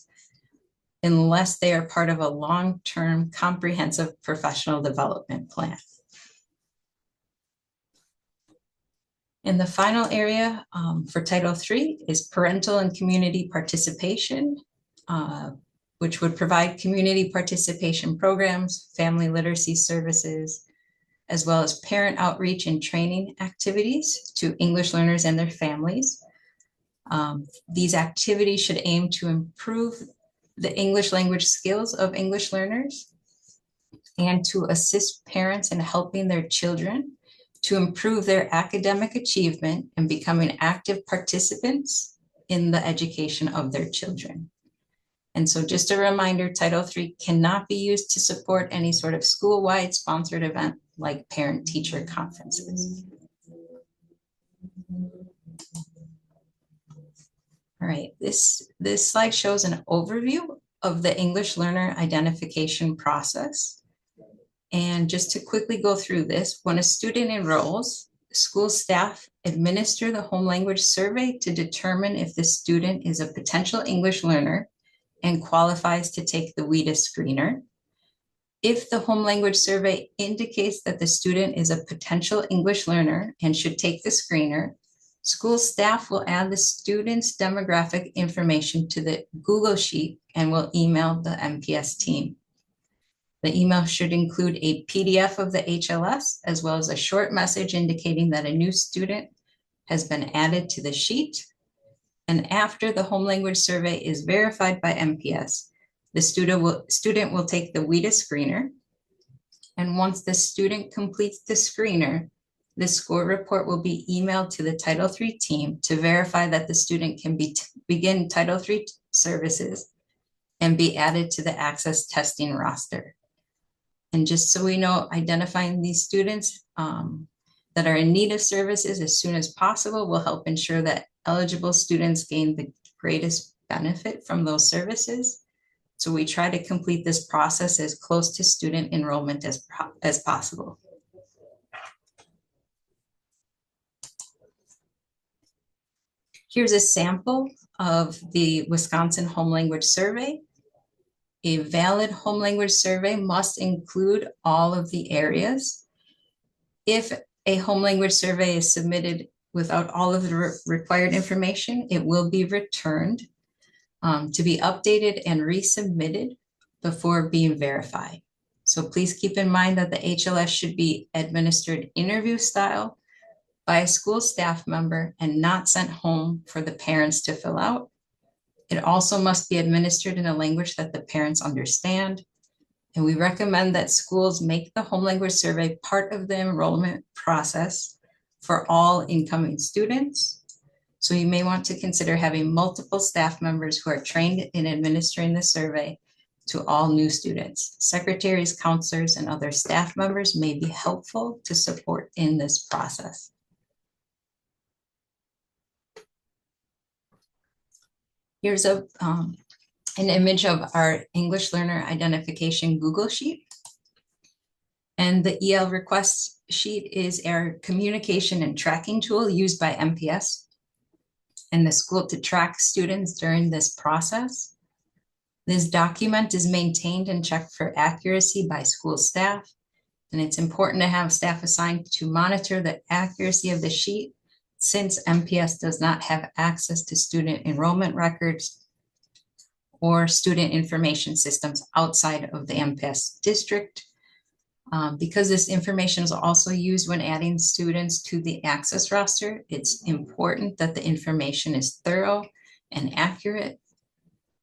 unless they are part of a long-term comprehensive professional development plan. And the final area for Title III is parental and community participation, which would provide community participation programs, family literacy services, as well as parent outreach and training activities to English learners and their families. These activities should aim to improve the English language skills of English learners and to assist parents in helping their children to improve their academic achievement and becoming active participants in the education of their children. And so just a reminder, Title III cannot be used to support any sort of school-wide sponsored event like parent-teacher conferences. All right, this slide shows an overview of the English learner identification process. And just to quickly go through this, when a student enrolls, school staff administer the home language survey to determine if the student is a potential English learner and qualifies to take the WIDA screener. If the home language survey indicates that the student is a potential English learner and should take the screener, school staff will add the student's demographic information to the Google Sheet and will email the MPS team. The email should include a PDF of the HLS, as well as a short message indicating that a new student has been added to the sheet. And after the home language survey is verified by MPS, the student will take the WIDA screener. And once the student completes the screener, the score report will be emailed to the Title III team to verify that the student can begin Title III services and be added to the Access testing roster. And just so we know, identifying these students that are in need of services as soon as possible will help ensure that eligible students gain the greatest benefit from those services. So we try to complete this process as close to student enrollment as possible. Here's a sample of the Wisconsin Home Language Survey. A valid home language survey must include all of the areas. If a home language survey is submitted without all of the required information, it will be returned to be updated and resubmitted before being verified. So please keep in mind that the HLS should be administered interview style by a school staff member and not sent home for the parents to fill out. It also must be administered in a language that the parents understand. And we recommend that schools make the home language survey part of the enrollment process for all incoming students. So you may want to consider having multiple staff members who are trained in administering the survey to all new students. Secretaries, counselors, and other staff members may be helpful to support in this process. Here's an image of our English learner identification Google Sheet. And the EL request sheet is our communication and tracking tool used by MPS and the school to track students during this process. This document is maintained and checked for accuracy by school staff. And it's important to have staff assigned to monitor the accuracy of the sheet, since MPS does not have access to student enrollment records or student information systems outside of the MPS district. Because this information is also used when adding students to the Access roster, it's important that the information is thorough and accurate.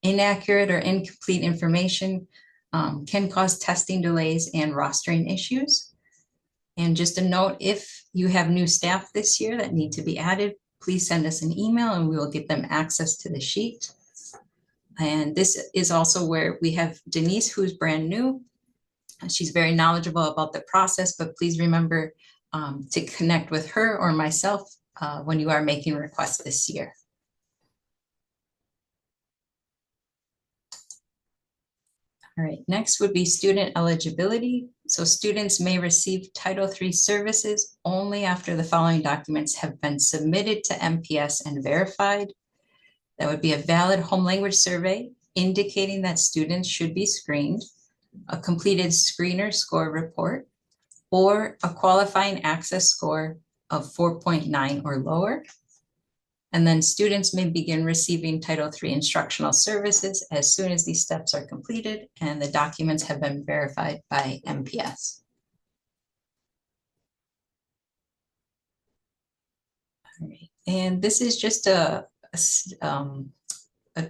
Inaccurate or incomplete information can cause testing delays and rostering issues. And just a note, if you have new staff this year that need to be added, please send us an email and we will get them access to the sheet. And this is also where we have Denise, who's brand new. She's very knowledgeable about the process, but please remember to connect with her or myself when you are making requests this year. All right, next would be student eligibility. So students may receive Title III services only after the following documents have been submitted to MPS and verified. That would be a valid home language survey indicating that students should be screened, a completed screener score report, or a qualifying access score of 4.9 or lower. And then students may begin receiving Title III instructional services as soon as these steps are completed and the documents have been verified by MPS. All right. And this is just a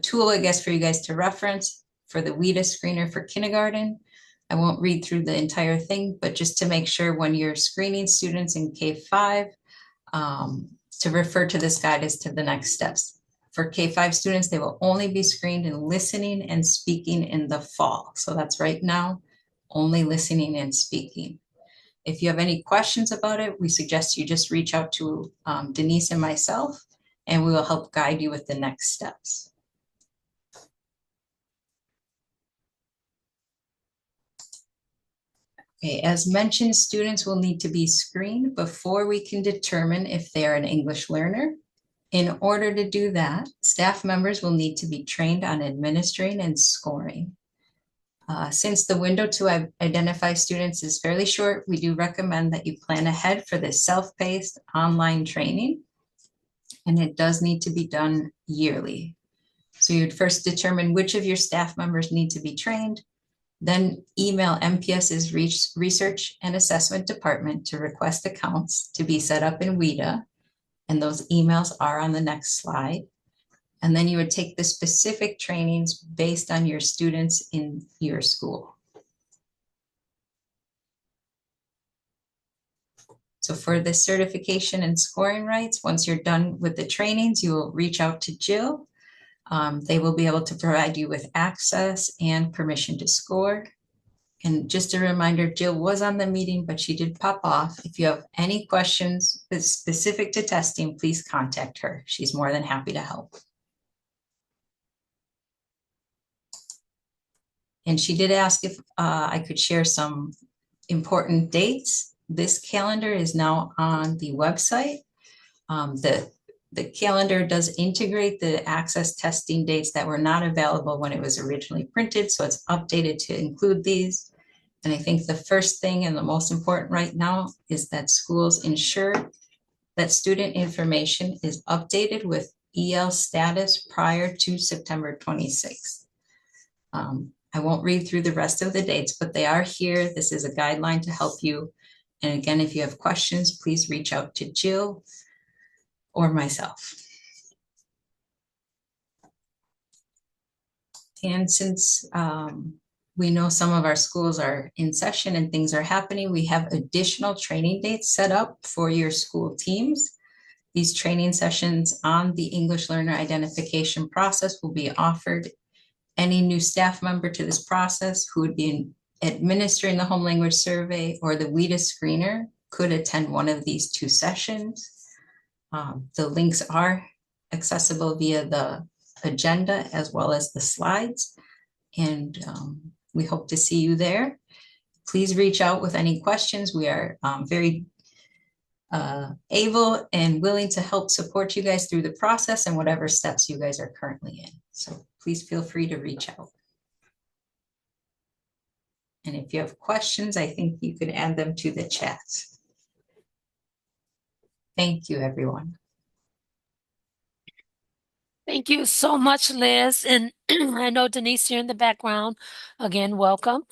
tool, I guess, for you guys to reference for the WIDA screener for kindergarten. I won't read through the entire thing, but just to make sure when you're screening students in K-5, to refer to this guide as to the next steps. For K-5 students, they will only be screened in listening and speaking in the fall. So that's right now, only listening and speaking. If you have any questions about it, we suggest you just reach out to Denise and myself, and we will help guide you with the next steps. Okay, as mentioned, students will need to be screened before we can determine if they are an English learner. In order to do that, staff members will need to be trained on administering and scoring. Since the window to identify students is fairly short, we do recommend that you plan ahead for this self-paced online training. And it does need to be done yearly. So you'd first determine which of your staff members need to be trained, then email MPS's Research and Assessment Department to request accounts to be set up in WIDA. And those emails are on the next slide. And then you would take the specific trainings based on your students in your school. So for the certification and scoring rights, once you're done with the trainings, you will reach out to Jill. They will be able to provide you with access and permission to score. And just a reminder, Jill was on the meeting, but she did pop off. If you have any questions specific to testing, please contact her. She's more than happy to help. And she did ask if I could share some important dates. This calendar is now on the website. The calendar does integrate the access testing dates that were not available when it was originally printed, so it's updated to include these. And I think the first thing and the most important right now is that schools ensure that student information is updated with EL status prior to September 26th. I won't read through the rest of the dates, but they are here. This is a guideline to help you. And again, if you have questions, please reach out to Jill or myself. And since we know some of our schools are in session and things are happening, we have additional training dates set up for your school teams. These training sessions on the English learner identification process will be offered. Any new staff member to this process who would be administering the home language survey or the WIDA screener could attend one of these 2 sessions. The links are accessible via the agenda as well as the slides. And we hope to see you there. Please reach out with any questions. We are very able and willing to help support you guys through the process and whatever steps you guys are currently in. So please feel free to reach out. And if you have questions, I think you can add them to the chat. Thank you, everyone. Thank you so much, Liz. And I know Denise, you're in the background. Again, welcome.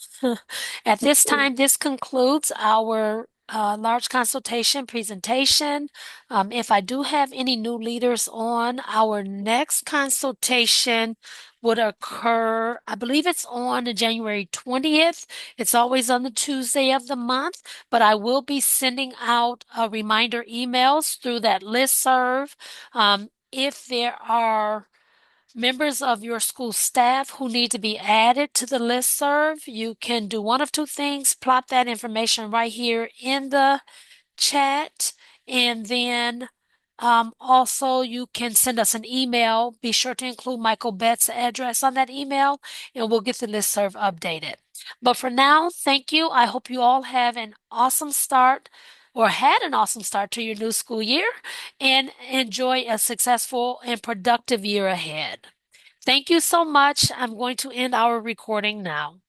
At this time, this concludes our large consultation presentation. If I do have any new leaders on, our next consultation would occur, I believe it's on January 20th. It's always on the Tuesday of the month, but I will be sending out reminder emails through that listserv. If there are members of your school staff who need to be added to the listserv, you can do one of 2 things: plot that information right here in the chat, and then also you can send us an email. Be sure to include Michael Bett's address on that email, and we'll get the listserv updated. But for now, thank you. I hope you all have an awesome start, or had an awesome start to your new school year, and enjoy a successful and productive year ahead. Thank you so much. I'm going to end our recording now.